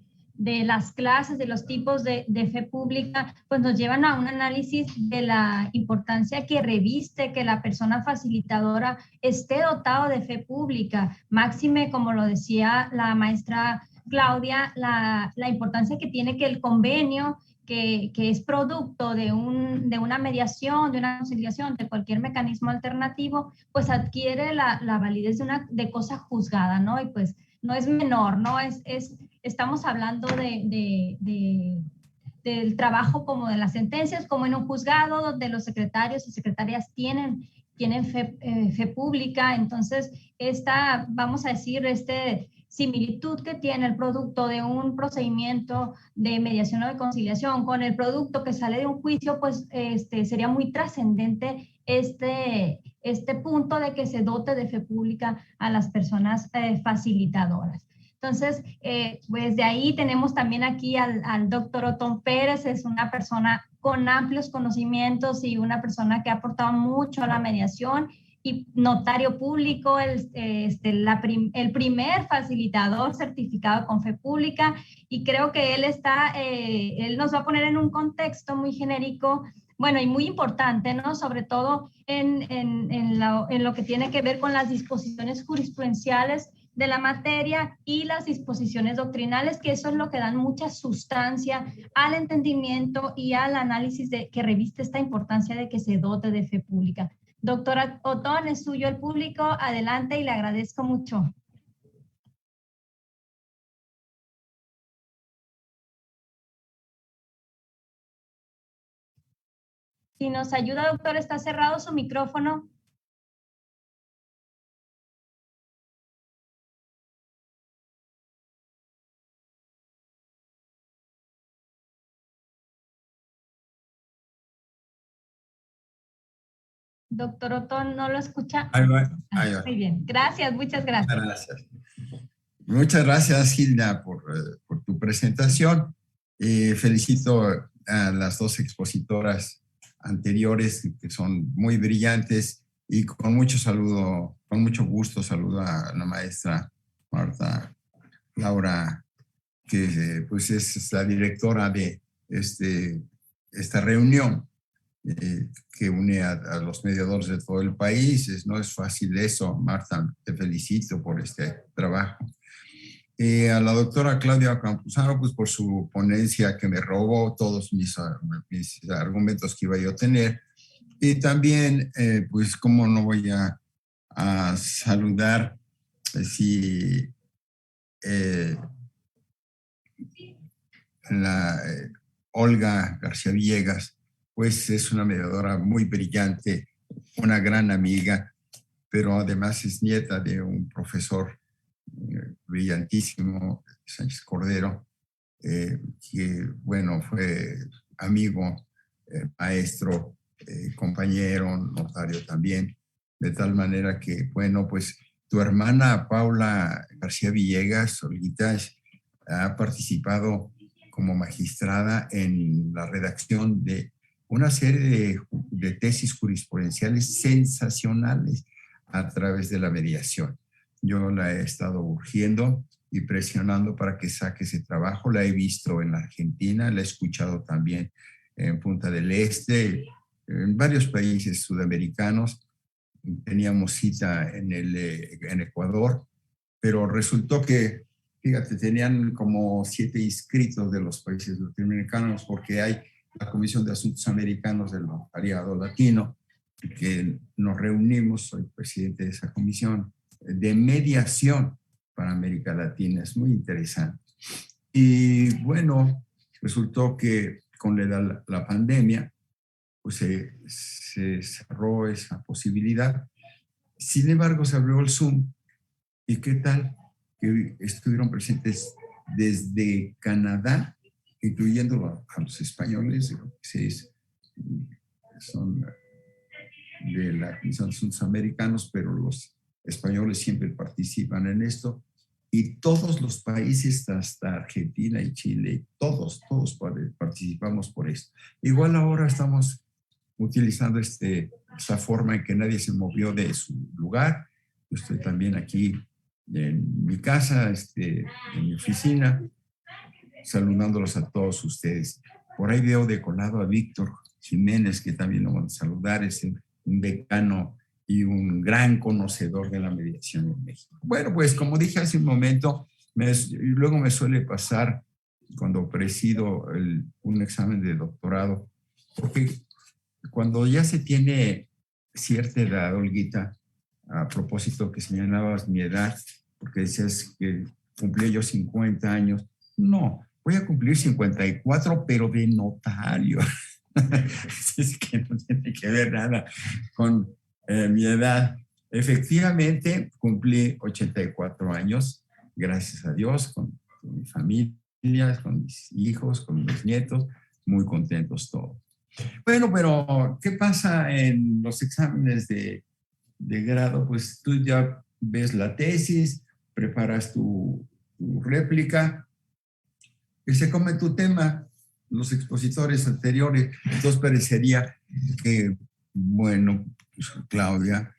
las clases, de los tipos de fe pública, pues nos llevan a un análisis de la importancia que reviste que la persona facilitadora esté dotado de fe pública. Máxime, como lo decía la maestra Claudia, la importancia que tiene que el convenio, que es producto de una mediación, de una conciliación, de cualquier mecanismo alternativo, pues adquiere la validez de cosa juzgada, ¿no? Y pues no es menor, ¿no? Estamos hablando del trabajo como de las sentencias, como en un juzgado donde los secretarios y secretarias tienen fe pública. Entonces, vamos a decir, similitud que tiene el producto de un procedimiento de mediación o de conciliación con el producto que sale de un juicio, pues sería muy trascendente este punto de que se dote de fe pública a las personas facilitadoras. Entonces, pues de ahí tenemos también aquí al doctor Otón Pérez, es una persona con amplios conocimientos y una persona que ha aportado mucho a la mediación, y notario público, el primer facilitador certificado con fe pública, y creo que él nos va a poner en un contexto muy genérico, bueno, y muy importante, ¿no? Sobre todo en lo que tiene que ver con las disposiciones jurisprudenciales de la materia y las disposiciones doctrinales, que eso es lo que dan mucha sustancia al entendimiento y al análisis que reviste esta importancia de que se dote de fe pública. Doctora Otón, es suyo el público, adelante, y le agradezco mucho. Si nos ayuda, doctor, está cerrado su micrófono. Doctor Otón, ¿no lo escucha?
Ahí va.
Muy bien, gracias, muchas gracias.
Muchas gracias, Hilda, por tu presentación. Felicito a las dos expositoras anteriores, que son muy brillantes, y con mucho gusto saludo a la maestra Marta Laura, que pues es la directora de esta reunión. Que une a los mediadores de todo el país. No es fácil eso, Marta, te felicito por este trabajo. A la doctora Claudia Campuzano, pues por su ponencia, que me robó todos mis argumentos que iba yo a tener. Y también, pues cómo no voy a saludar Olga García Villegas, pues es una mediadora muy brillante, una gran amiga, pero además es nieta de un profesor brillantísimo, Sánchez Cordero, que, bueno, fue amigo, maestro, compañero, notario también, de tal manera que, bueno, pues tu hermana Paula García Villegas, Olguita, ha participado como magistrada en la redacción de una serie de tesis jurisprudenciales sensacionales a través de la mediación. Yo la he estado urgiendo y presionando para que saque ese trabajo. La he visto en la Argentina, la he escuchado también en Punta del Este, en varios países sudamericanos. Teníamos cita en Ecuador, pero resultó que, fíjate, tenían como 7 inscritos de los países latinoamericanos, porque hay la Comisión de Asuntos Americanos del Notariado Latino, que nos reunimos, soy presidente de esa comisión de mediación para América Latina. Es muy interesante. Y bueno, resultó que con la pandemia, pues se cerró esa posibilidad. Sin embargo, se abrió el Zoom. ¿Y qué tal? Que estuvieron presentes desde Canadá, incluyendo a los españoles, que son de la Comisión de Asuntos Americanos, pero los españoles siempre participan en esto, y todos los países, hasta Argentina y Chile, todos participamos por esto. Igual ahora estamos utilizando esa forma en que nadie se movió de su lugar. Yo estoy también aquí en mi casa, en mi oficina, saludándolos a todos ustedes. Por ahí veo de colado a Víctor Jiménez, que también lo vamos a saludar, es un decano y un gran conocedor de la mediación en México. Bueno, pues como dije hace un momento, luego me suele pasar cuando presido un examen de doctorado, porque cuando ya se tiene cierta edad, Olguita, a propósito que señalabas mi edad, porque decías que cumplí yo 50 años, no, voy a cumplir 54, pero de notario. Es que no tiene que ver nada con mi edad. Efectivamente, cumplí 84 años, gracias a Dios, con mi familia, con mis hijos, con mis nietos, muy contentos todos. Bueno, pero ¿qué pasa en los exámenes de grado? Pues tú ya ves la tesis, preparas tu tu réplica, que se come tu tema, los expositores anteriores. Entonces parecería que, bueno, pues Claudia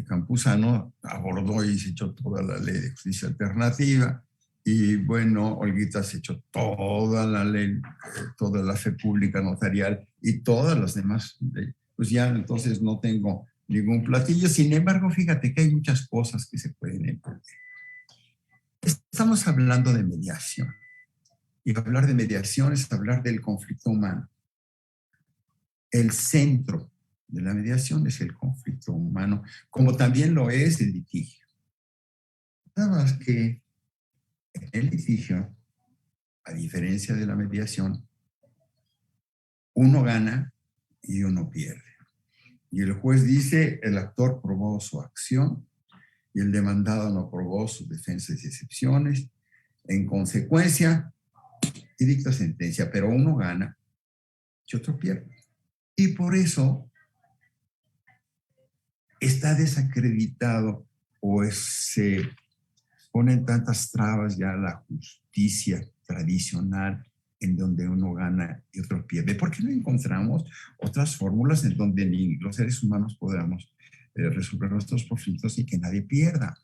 Campuzano abordó y se echó toda la ley de justicia alternativa, y bueno, Olguita se echó toda la ley, toda la fe pública notarial y todas las demás leyes. Pues ya entonces no tengo ningún platillo. Sin embargo, fíjate que hay muchas cosas que se pueden entender. Estamos hablando de mediación. Y hablar de mediación es hablar del conflicto humano. El centro de la mediación es el conflicto humano, como también lo es el litigio. Nada más que en el litigio, a diferencia de la mediación, uno gana y uno pierde. Y el juez dice, el actor probó su acción y el demandado no probó sus defensas y excepciones. En consecuencia, y dicta sentencia, pero uno gana y otro pierde. Y por eso está desacreditado o se ponen tantas trabas ya a la justicia tradicional en donde uno gana y otro pierde. ¿Por qué no encontramos otras fórmulas en donde ni los seres humanos podamos resolver nuestros conflictos y que nadie pierda?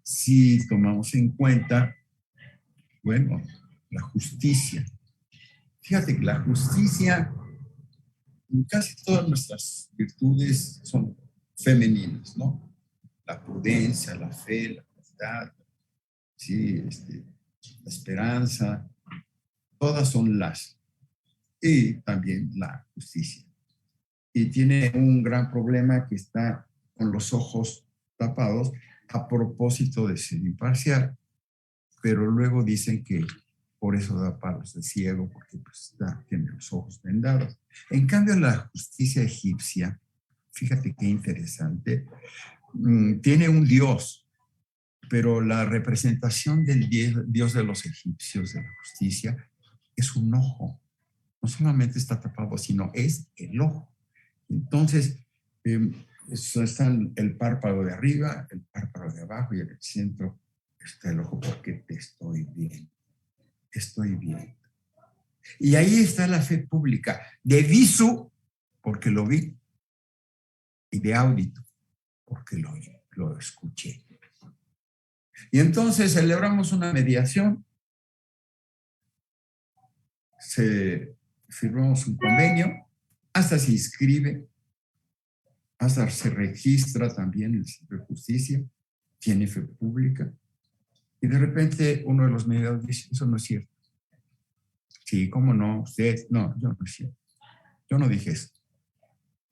Si tomamos en cuenta, bueno, la justicia. Fíjate que la justicia, casi todas nuestras virtudes son femeninas, ¿no? La prudencia, la fe, la caridad, ¿sí? La esperanza, todas son las. Y también la justicia. Y tiene un gran problema que está con los ojos tapados a propósito de ser imparcial. Pero luego dicen que por eso da palos de ciego, porque pues, tiene los ojos vendados. En cambio, la justicia egipcia, fíjate qué interesante, tiene un dios, pero la representación del dios de los egipcios de la justicia es un ojo. No solamente está tapado, sino es el ojo. Entonces, están el párpado de arriba, el párpado de abajo y en el centro está el ojo, porque te estoy viendo. Estoy viendo. Y ahí está la fe pública, de visu, porque lo vi, y de audito, porque lo escuché. Y entonces celebramos una mediación, firmamos un convenio, hasta se inscribe, hasta se registra también el Centro de Justicia, tiene fe pública. Y de repente uno de los mediadores dice, eso no es cierto. Sí, ¿cómo no? Usted, no, yo no es cierto. Yo no dije eso.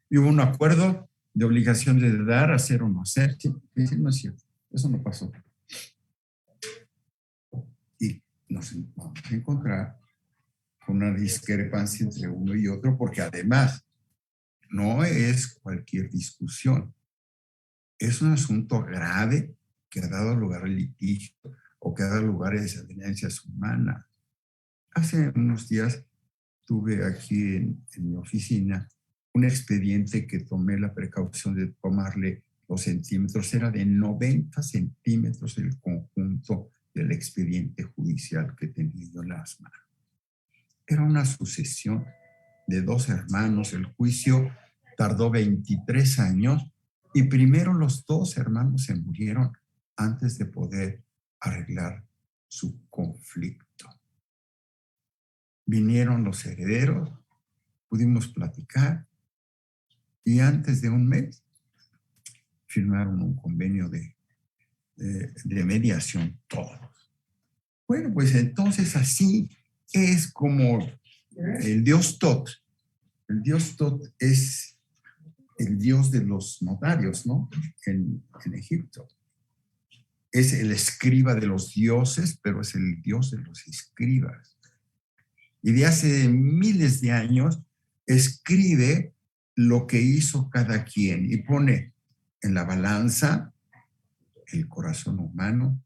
Y hubo un acuerdo de obligación de dar, hacer o no hacer. Sí, no es cierto. Eso no pasó. Y nos vamos a encontrar con una discrepancia entre uno y otro, porque además no es cualquier discusión. Es un asunto grave que ha dado lugar al litigio o que ha dado lugar a desavenencias humanas. Hace unos días tuve aquí en mi oficina un expediente que tomé la precaución de tomarle los centímetros. Era de 90 centímetros el conjunto del expediente judicial que tenía yo en las manos. Era una sucesión de 2 hermanos. El juicio tardó 23 años y primero los 2 hermanos se murieron antes de poder arreglar su conflicto. Vinieron los herederos, pudimos platicar y antes de un mes firmaron un convenio de mediación todos. Bueno, pues entonces así es como el dios Tot. El dios Tot es el dios de los notarios, ¿no? En Egipto. Es el escriba de los dioses, pero es el dios de los escribas. Y de hace miles de años escribe lo que hizo cada quien y pone en la balanza el corazón humano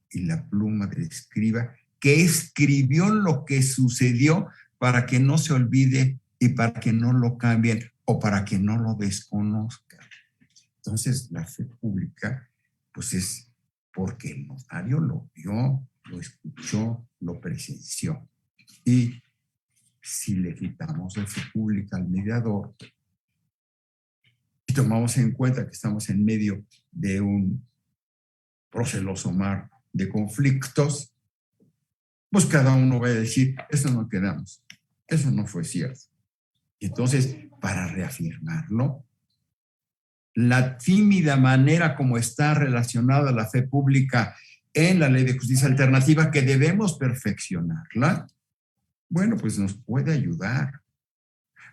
y la pluma del escriba, que escribió lo que sucedió para que no se olvide y para que no lo cambien o para que no lo desconozcan. Entonces, la fe pública, pues es porque el notario lo vio, lo escuchó, lo presenció. Y si le quitamos la fe pública al mediador y tomamos en cuenta que estamos en medio de un proceloso mar de conflictos, pues cada uno va a decir, eso no quedamos, eso no fue cierto. Y entonces, para reafirmarlo, la tímida manera como está relacionada la fe pública en la Ley de Justicia Alternativa, que debemos perfeccionarla, bueno, pues nos puede ayudar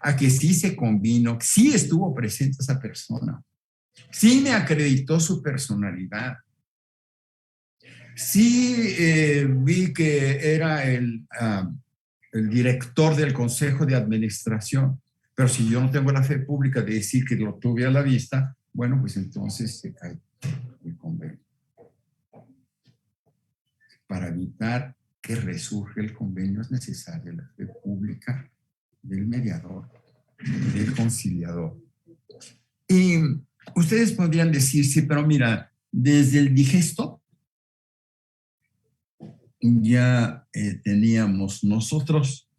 a que sí se combinó, sí estuvo presente esa persona, sí me acreditó su personalidad, sí vi que era el director del Consejo de Administración, pero si yo no tengo la fe pública de decir que lo tuve a la vista, bueno, pues entonces se cae el convenio. Para evitar que resurja el convenio es necesaria la fe pública del mediador, del conciliador. Y ustedes podrían decir, sí, pero mira, desde el digesto ya teníamos nosotros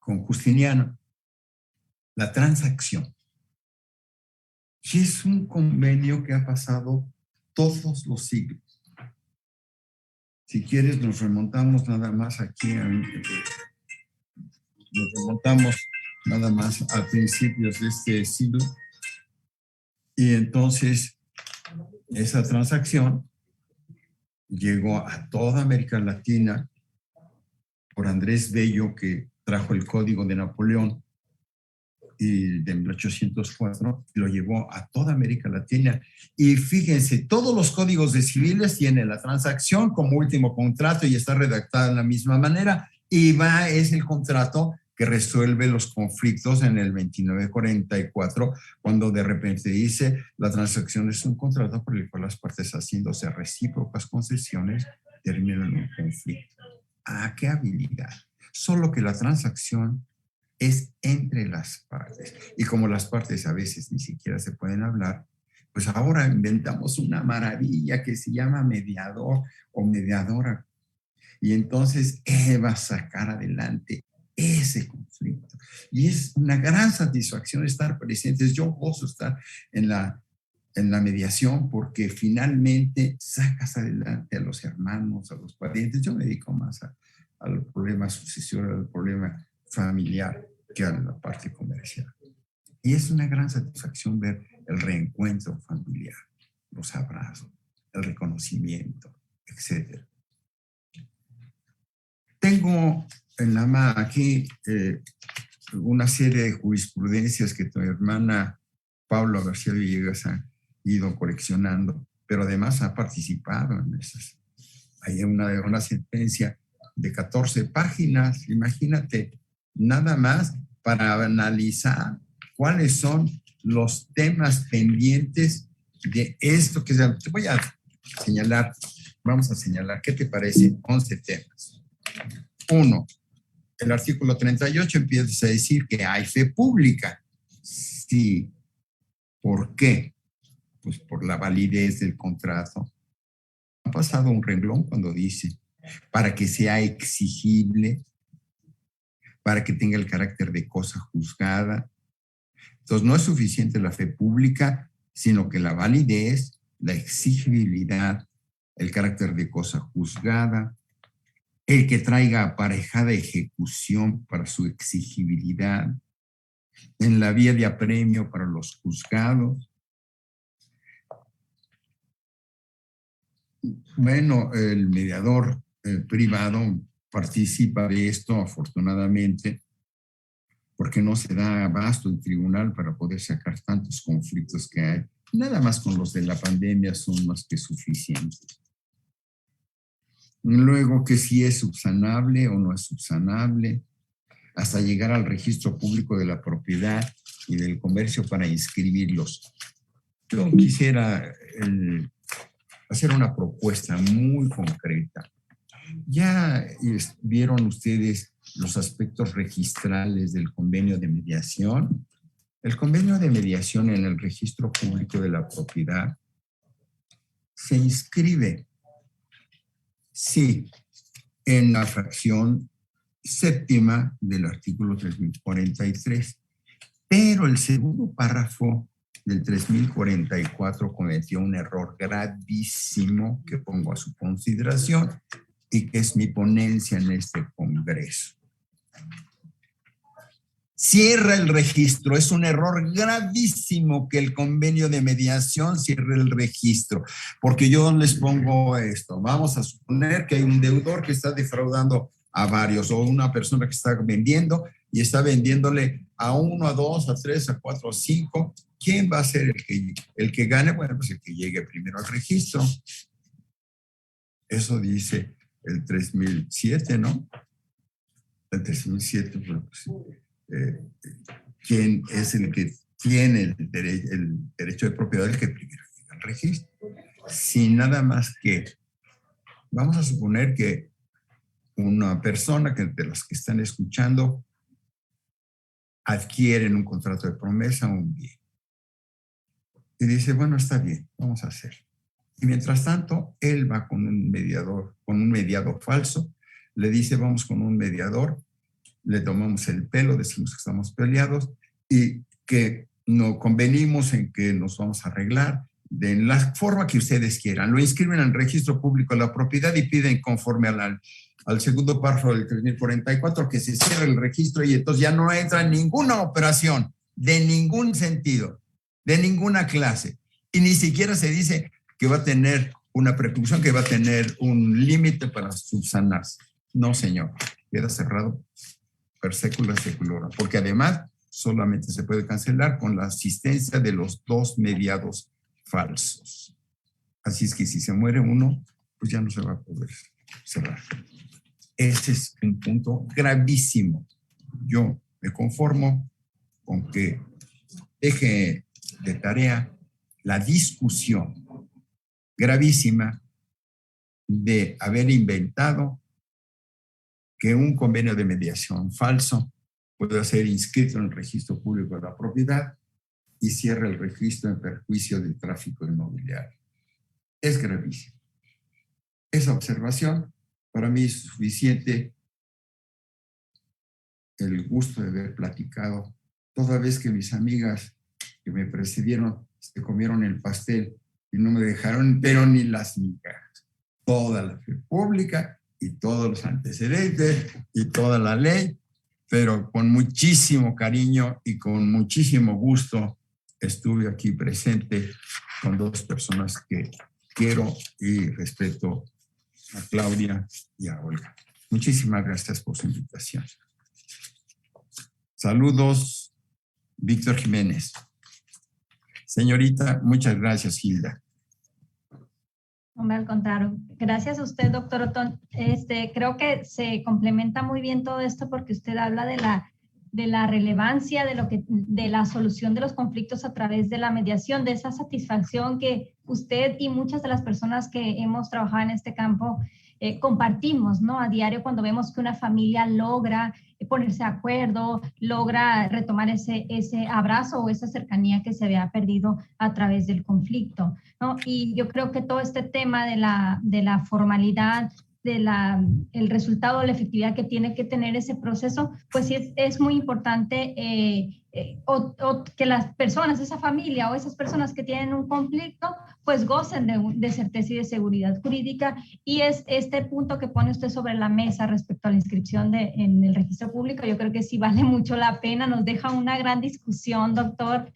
con Justiniano la transacción. Y es un convenio que ha pasado todos los siglos. Si quieres, nos remontamos nada más aquí, nos remontamos nada más a principios de este siglo. Y entonces, esa transacción llegó a toda América Latina por Andrés Bello, que trajo el Código de Napoleón y de 1804, lo llevó a toda América Latina. Y fíjense, todos los códigos de civiles tienen la transacción como último contrato y está redactada de la misma manera. Y es el contrato que resuelve los conflictos en el 2944, cuando de repente dice la transacción es un contrato por el cual las partes haciéndose recíprocas concesiones terminan un conflicto. ¡Ah, qué habilidad! Solo que la transacción es entre las partes. Y como las partes a veces ni siquiera se pueden hablar, pues ahora inventamos una maravilla que se llama mediador o mediadora. Y entonces va a sacar adelante ese conflicto. Y es una gran satisfacción estar presentes. Yo gozo estar en la mediación porque finalmente sacas adelante a los hermanos, a los parientes. Yo me dedico más al problema sucesorio, al problema familiar, que a la parte comercial. Y es una gran satisfacción ver el reencuentro familiar, los abrazos, el reconocimiento, etc. Tengo en la mano aquí una serie de jurisprudencias que tu hermana Paula García Villegas ha ido coleccionando, pero además ha participado en esas. Hay una sentencia de 14 páginas, imagínate, nada más para analizar cuáles son los temas pendientes de esto que te voy a señalar. Vamos a señalar, ¿qué te parece? 11 temas. 1. El artículo 38 empieza a decir que hay fe pública. Sí. ¿Por qué? Pues por la validez del contrato. Ha pasado un renglón cuando dice, para que sea exigible, para que tenga el carácter de cosa juzgada. Entonces, no es suficiente la fe pública, sino que la validez, la exigibilidad, el carácter de cosa juzgada, el que traiga aparejada ejecución para su exigibilidad, en la vía de apremio para los juzgados. Bueno, el mediador privado participa de esto, afortunadamente, porque no se da abasto el tribunal para poder sacar tantos conflictos que hay. Nada más con los de la pandemia son más que suficientes. Luego, que si es subsanable o no es subsanable, hasta llegar al registro público de la propiedad y del comercio para inscribirlos. Yo quisiera hacer una propuesta muy concreta. Ya vieron ustedes los aspectos registrales del convenio de mediación. El convenio de mediación en el registro público de la propiedad se inscribe, sí, en la fracción séptima del artículo 3043, pero el segundo párrafo del 3044 cometió un error gravísimo que pongo a su consideración y que es mi ponencia en este Congreso. Cierra el registro. Es un error gravísimo que el convenio de mediación cierre el registro, porque yo les pongo esto. Vamos a suponer que hay un deudor que está defraudando a varios, o una persona que está vendiendo y está vendiéndole a 1, a 2, a 3, a 4, a 5. ¿Quién va a ser el que gane? Bueno, pues el que llegue primero al registro. Eso dice el 3007, ¿no? El 3007, pues, ¿quién es el que tiene el derecho de propiedad? El que primero llega al registro. Sin nada más que, vamos a suponer que una persona de las que están escuchando adquieren un contrato de promesa o un bien. Y dice, bueno, está bien, vamos a hacer. Y mientras tanto, él va con un mediador falso, le dice, vamos con un mediador, le tomamos el pelo, decimos que estamos peleados y que no convenimos en que nos vamos a arreglar de la forma que ustedes quieran. Lo inscriben al registro público de la propiedad y piden conforme al segundo párrafo del 3044 que se cierre el registro y entonces ya no entra en ninguna operación de ningún sentido, de ninguna clase. Y ni siquiera se dice que va a tener una preclusión, que va a tener un límite para subsanarse. No, señor, queda cerrado per secula seculorum, porque además solamente se puede cancelar con la asistencia de los dos mediados falsos. Así es que si se muere uno, pues ya no se va a poder cerrar. Ese es un punto gravísimo. Yo me conformo con que deje de tarea la discusión gravísima de haber inventado que un convenio de mediación falso puede ser inscrito en el registro público de la propiedad y cierra el registro en perjuicio del tráfico inmobiliario. Es gravísimo. Esa observación para mí es suficiente. El gusto de haber platicado, toda vez que mis amigas que me precedieron se comieron el pastel y no me dejaron, pero ni las migajas. Toda la fe pública y todos los antecedentes y toda la ley, pero con muchísimo cariño y con muchísimo gusto estuve aquí presente con dos personas que quiero y respeto, a Claudia y a Olga. Muchísimas gracias por su invitación. Saludos, Víctor Jiménez. Señorita, muchas gracias, Hilda.
Hombre, al contrario. Gracias a usted, doctor Otón. Creo que se complementa muy bien todo esto porque usted habla de la relevancia de la solución de los conflictos a través de la mediación, de esa satisfacción que usted y muchas de las personas que hemos trabajado en este campo compartimos, ¿no? A diario cuando vemos que una familia logra ponerse de acuerdo, logra retomar ese abrazo o esa cercanía que se había perdido a través del conflicto, ¿no? Y yo creo que todo este tema de la formalidad, el resultado, la efectividad que tiene que tener ese proceso, pues sí es muy importante que las personas, esa familia o esas personas que tienen un conflicto, pues gocen de certeza y de seguridad jurídica. Y es este punto que pone usted sobre la mesa respecto a la inscripción en el registro público, yo creo que sí vale mucho la pena, nos deja una gran discusión, doctor,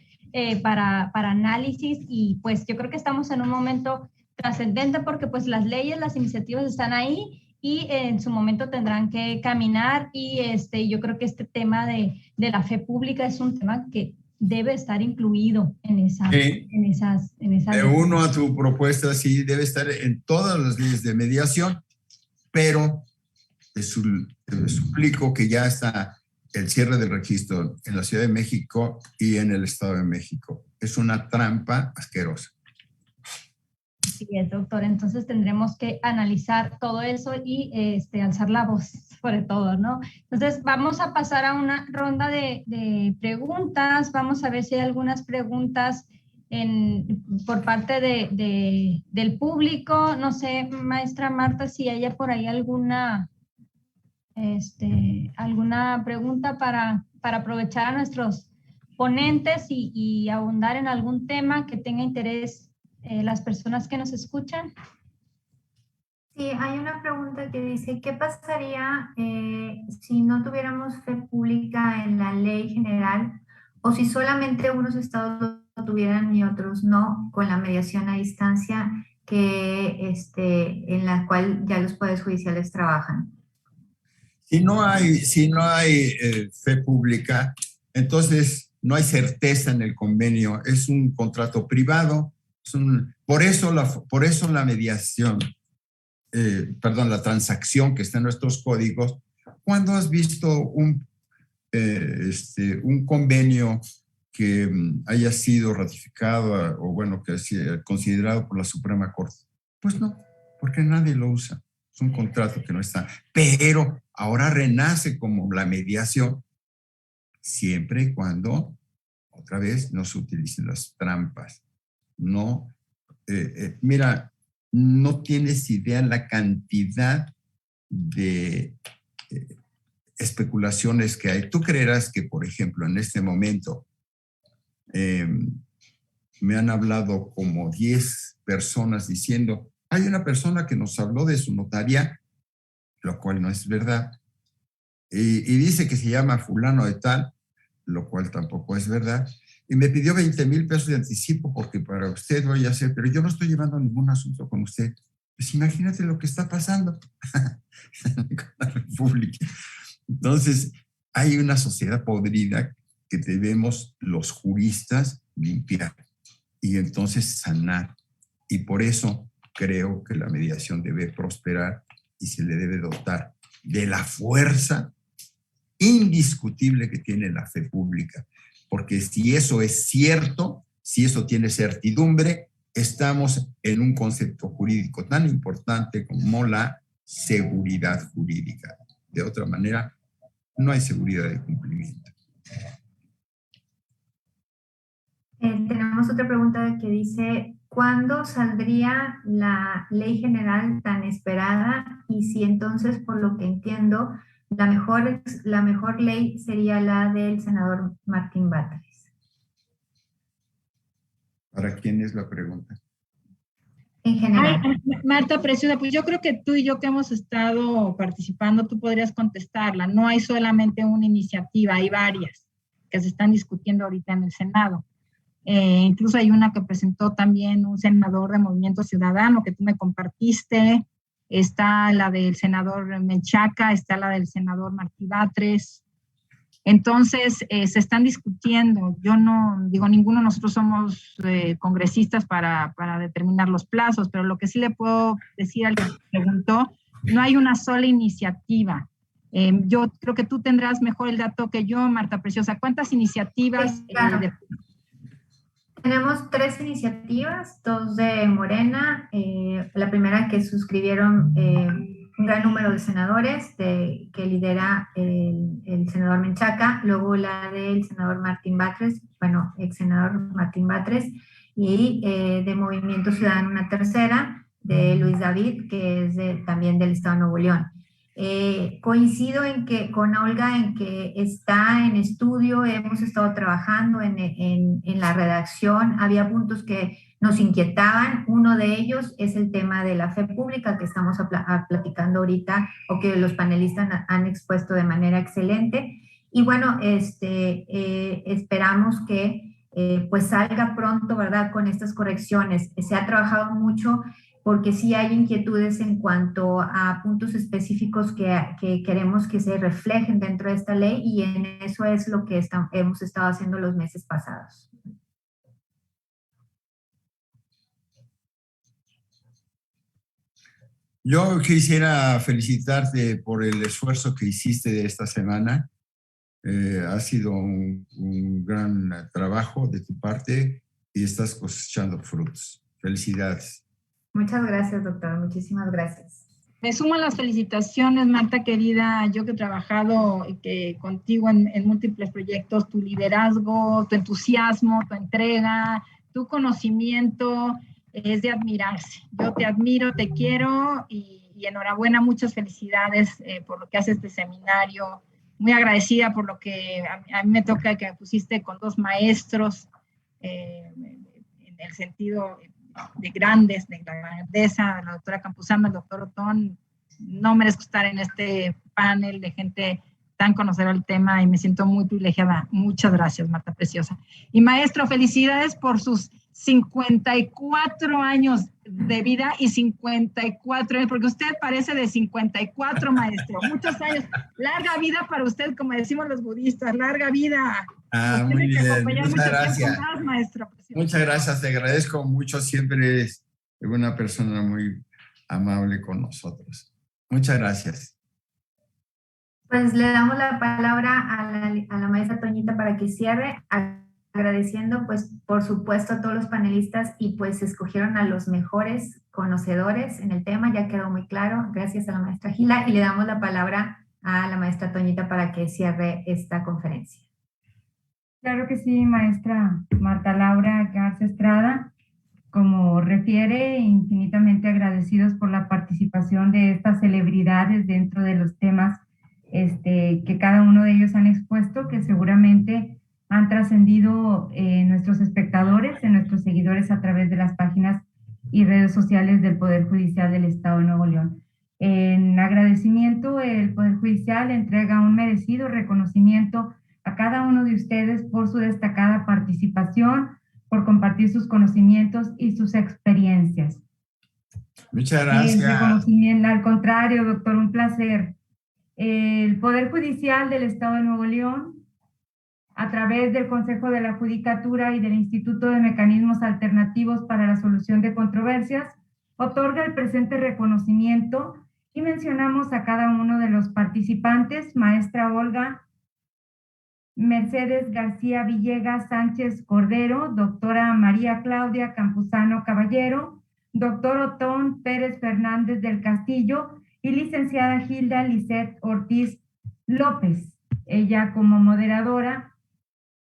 para análisis, y pues yo creo que estamos en un momento trascendente porque pues las leyes, las iniciativas están ahí y en su momento tendrán que caminar, y yo creo que este tema de la fe pública es un tema que debe estar incluido en esas
Me uno a tu propuesta, sí, debe estar en todas las leyes de mediación, pero te suplico que ya está el cierre del registro en la Ciudad de México y en el Estado de México. Es una trampa asquerosa.
Sí, doctor. Entonces tendremos que analizar todo eso y alzar la voz sobre todo, ¿no? Entonces vamos a pasar a una ronda de preguntas. Vamos a ver si hay algunas preguntas por parte del público. No sé, maestra Marta, si haya por ahí alguna pregunta para aprovechar a nuestros ponentes y abundar en algún tema que tenga interés las personas que nos escuchan.
Sí, hay una pregunta que dice, ¿qué pasaría si no tuviéramos fe pública en la ley general o si solamente unos estados lo tuvieran y otros no, con la mediación a distancia en la cual ya los poderes judiciales trabajan?
Si no hay fe pública, entonces no hay certeza en el convenio, es un contrato privado. Por eso la mediación, la transacción que está en nuestros códigos. ¿Cuándo has visto un convenio que haya sido ratificado o bueno, que sea considerado por la Suprema Corte? Pues no, porque nadie lo usa. Es un contrato que no está. Pero ahora renace como la mediación, siempre y cuando, otra vez, no se utilicen las trampas. No, mira, no tienes idea la cantidad de especulaciones que hay. Tú creerás que, por ejemplo, en este momento me han hablado como 10 personas diciendo, hay una persona que nos habló de su notaria, lo cual no es verdad, y dice que se llama fulano de tal, lo cual tampoco es verdad, y me pidió 20,000 pesos de anticipo porque para usted voy a hacer, pero yo no estoy llevando ningún asunto con usted. Pues imagínate lo que está pasando con la República. Entonces, hay una sociedad podrida que debemos los juristas limpiar y entonces sanar. Y por eso creo que la mediación debe prosperar y se le debe dotar de la fuerza indiscutible que tiene la fe pública. Porque si eso es cierto, si eso tiene certidumbre, estamos en un concepto jurídico tan importante como la seguridad jurídica. De otra manera, no hay seguridad de cumplimiento.
Tenemos otra pregunta que dice, ¿cuándo saldría la ley general tan esperada? Y si entonces, por lo que entiendo, la mejor ley sería la del senador Martín Batres.
¿Para quién es la pregunta?
En general.
Ay, Marta, preciosa, pues yo creo que tú y yo que hemos estado participando, tú podrías contestarla. No hay solamente una iniciativa, hay varias que se están discutiendo ahorita en el Senado. Incluso hay una que presentó también un senador de Movimiento Ciudadano que tú me compartiste. Está la del senador Menchaca, está la del senador Martí Batres. Entonces, se están discutiendo. Yo no, digo, ninguno de nosotros somos congresistas para determinar los plazos, pero lo que sí le puedo decir al que preguntó, no hay una sola iniciativa. Yo creo que tú tendrás mejor el dato que yo, Marta Preciosa. ¿Cuántas iniciativas?
Sí, claro. Tenemos 3 iniciativas, 2 de Morena, la primera que suscribieron un gran número de senadores que lidera el senador Menchaca, luego la del senador Martín Batres, bueno, ex senador Martín Batres, y de Movimiento Ciudadano una tercera de Luis David, que es también del Estado de Nuevo León. Coincido con Olga en que está en estudio, hemos estado trabajando en la redacción, había puntos que nos inquietaban, uno de ellos es el tema de la fe pública que estamos platicando ahorita o que los panelistas han expuesto de manera excelente y bueno, esperamos que pues salga pronto, ¿verdad?, con estas correcciones. Se ha trabajado mucho porque sí hay inquietudes en cuanto a puntos específicos que queremos que se reflejen dentro de esta ley y en eso es lo que hemos estado haciendo los meses pasados.
Yo quisiera felicitarte por el esfuerzo que hiciste esta semana. Ha sido un gran trabajo de tu parte y estás cosechando frutos. Felicidades.
Muchas gracias, doctora. Muchísimas gracias.
Me sumo a las felicitaciones, Marta querida. Yo que he trabajado contigo en múltiples proyectos, tu liderazgo, tu entusiasmo, tu entrega, tu conocimiento es de admirarse. Yo te admiro, te quiero y enhorabuena, muchas felicidades por lo que hace este seminario. Muy agradecida por lo que a mí me toca, que me pusiste con 2 maestros en el sentido de grandes, de la grandeza, la doctora Campuzano, el doctor Otón. No merezco estar en este panel de gente tan conocedora del tema y me siento muy privilegiada. Muchas gracias, Marta Preciosa. Y maestro, felicidades por sus 54 años de vida y 54 años, porque usted parece de 54, maestro. Muchos años. Larga vida para usted, como decimos los budistas, larga vida.
Muy bien, muchas gracias.
Más, maestro.
Muchas gracias, te agradezco mucho. Siempre eres una persona muy amable con nosotros. Muchas gracias.
Pues le damos la palabra a la maestra Toñita para que cierre, agradeciendo pues por supuesto a todos los panelistas y pues escogieron a los mejores conocedores en el tema, ya quedó muy claro, gracias a la maestra Gilda, y le damos la palabra a la maestra Toñita para que cierre esta conferencia.
Claro que sí, maestra Marta Laura Garza Estrada. Como refiere, infinitamente agradecidos por la participación de estas celebridades dentro de los temas que cada uno de ellos han expuesto, que seguramente han trascendido en nuestros espectadores, en nuestros seguidores a través de las páginas y redes sociales del Poder Judicial del Estado de Nuevo León. En agradecimiento, el Poder Judicial entrega un merecido reconocimiento a cada uno de ustedes por su destacada participación, por compartir sus conocimientos y sus experiencias.
Muchas gracias.
El reconocimiento, al contrario, doctor, un placer. El Poder Judicial del Estado de Nuevo León, a través del Consejo de la Judicatura y del Instituto de Mecanismos Alternativos para la Solución de Controversias, otorga el presente reconocimiento y mencionamos a cada uno de los participantes: maestra Olga Mercedes García Villegas Sánchez Cordero, doctora María Claudia Campuzano Caballero, doctor Otón Pérez Fernández del Castillo y licenciada Gilda Lisset Ortiz López, ella como moderadora,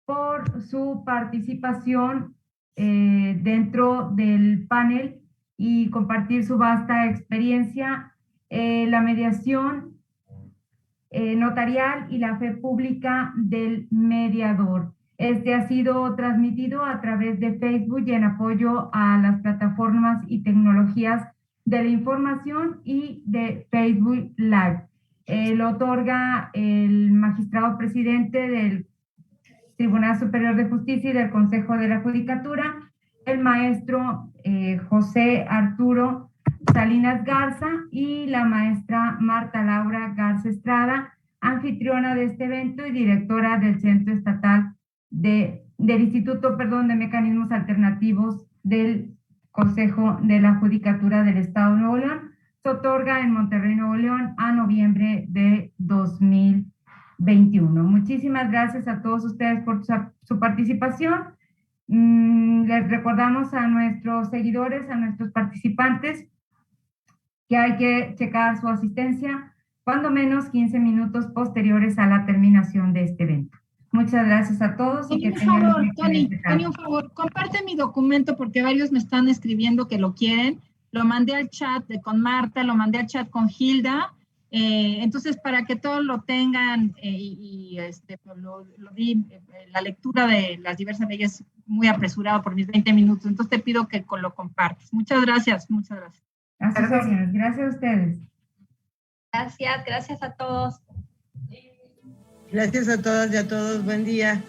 por su participación dentro del panel y compartir su vasta experiencia, la mediación notarial y la fe pública del mediador. Ha sido transmitido a través de Facebook y en apoyo a las plataformas y tecnologías de la información y de Facebook Live. Lo otorga el magistrado presidente del Tribunal Superior de Justicia y del Consejo de la Judicatura, el maestro José Arturo Salinas Garza y la maestra Marta Laura Garza Estrada, anfitriona de este evento y directora del Centro Estatal del Instituto, de Mecanismos Alternativos del Consejo de la Judicatura del Estado de Nuevo León. Se otorga en Monterrey, Nuevo León, a noviembre de 2021. Muchísimas gracias a todos ustedes por su participación. Les recordamos a nuestros seguidores, a nuestros participantes, que hay que checar su asistencia cuando menos 15 minutos posteriores a la terminación de este evento. Muchas gracias a todos.
Tony, un favor, comparte mi documento porque varios me están escribiendo que lo quieren. Lo mandé al chat con Marta, lo mandé al chat con Gilda. Entonces, para que todos lo tengan lo di, la lectura de las diversas leyes muy apresurado por mis 20 minutos. Entonces, te pido que lo compartas. Muchas gracias, muchas gracias.
Gracias a ustedes.
Gracias a todos.
Gracias a todas y a todos. Buen día.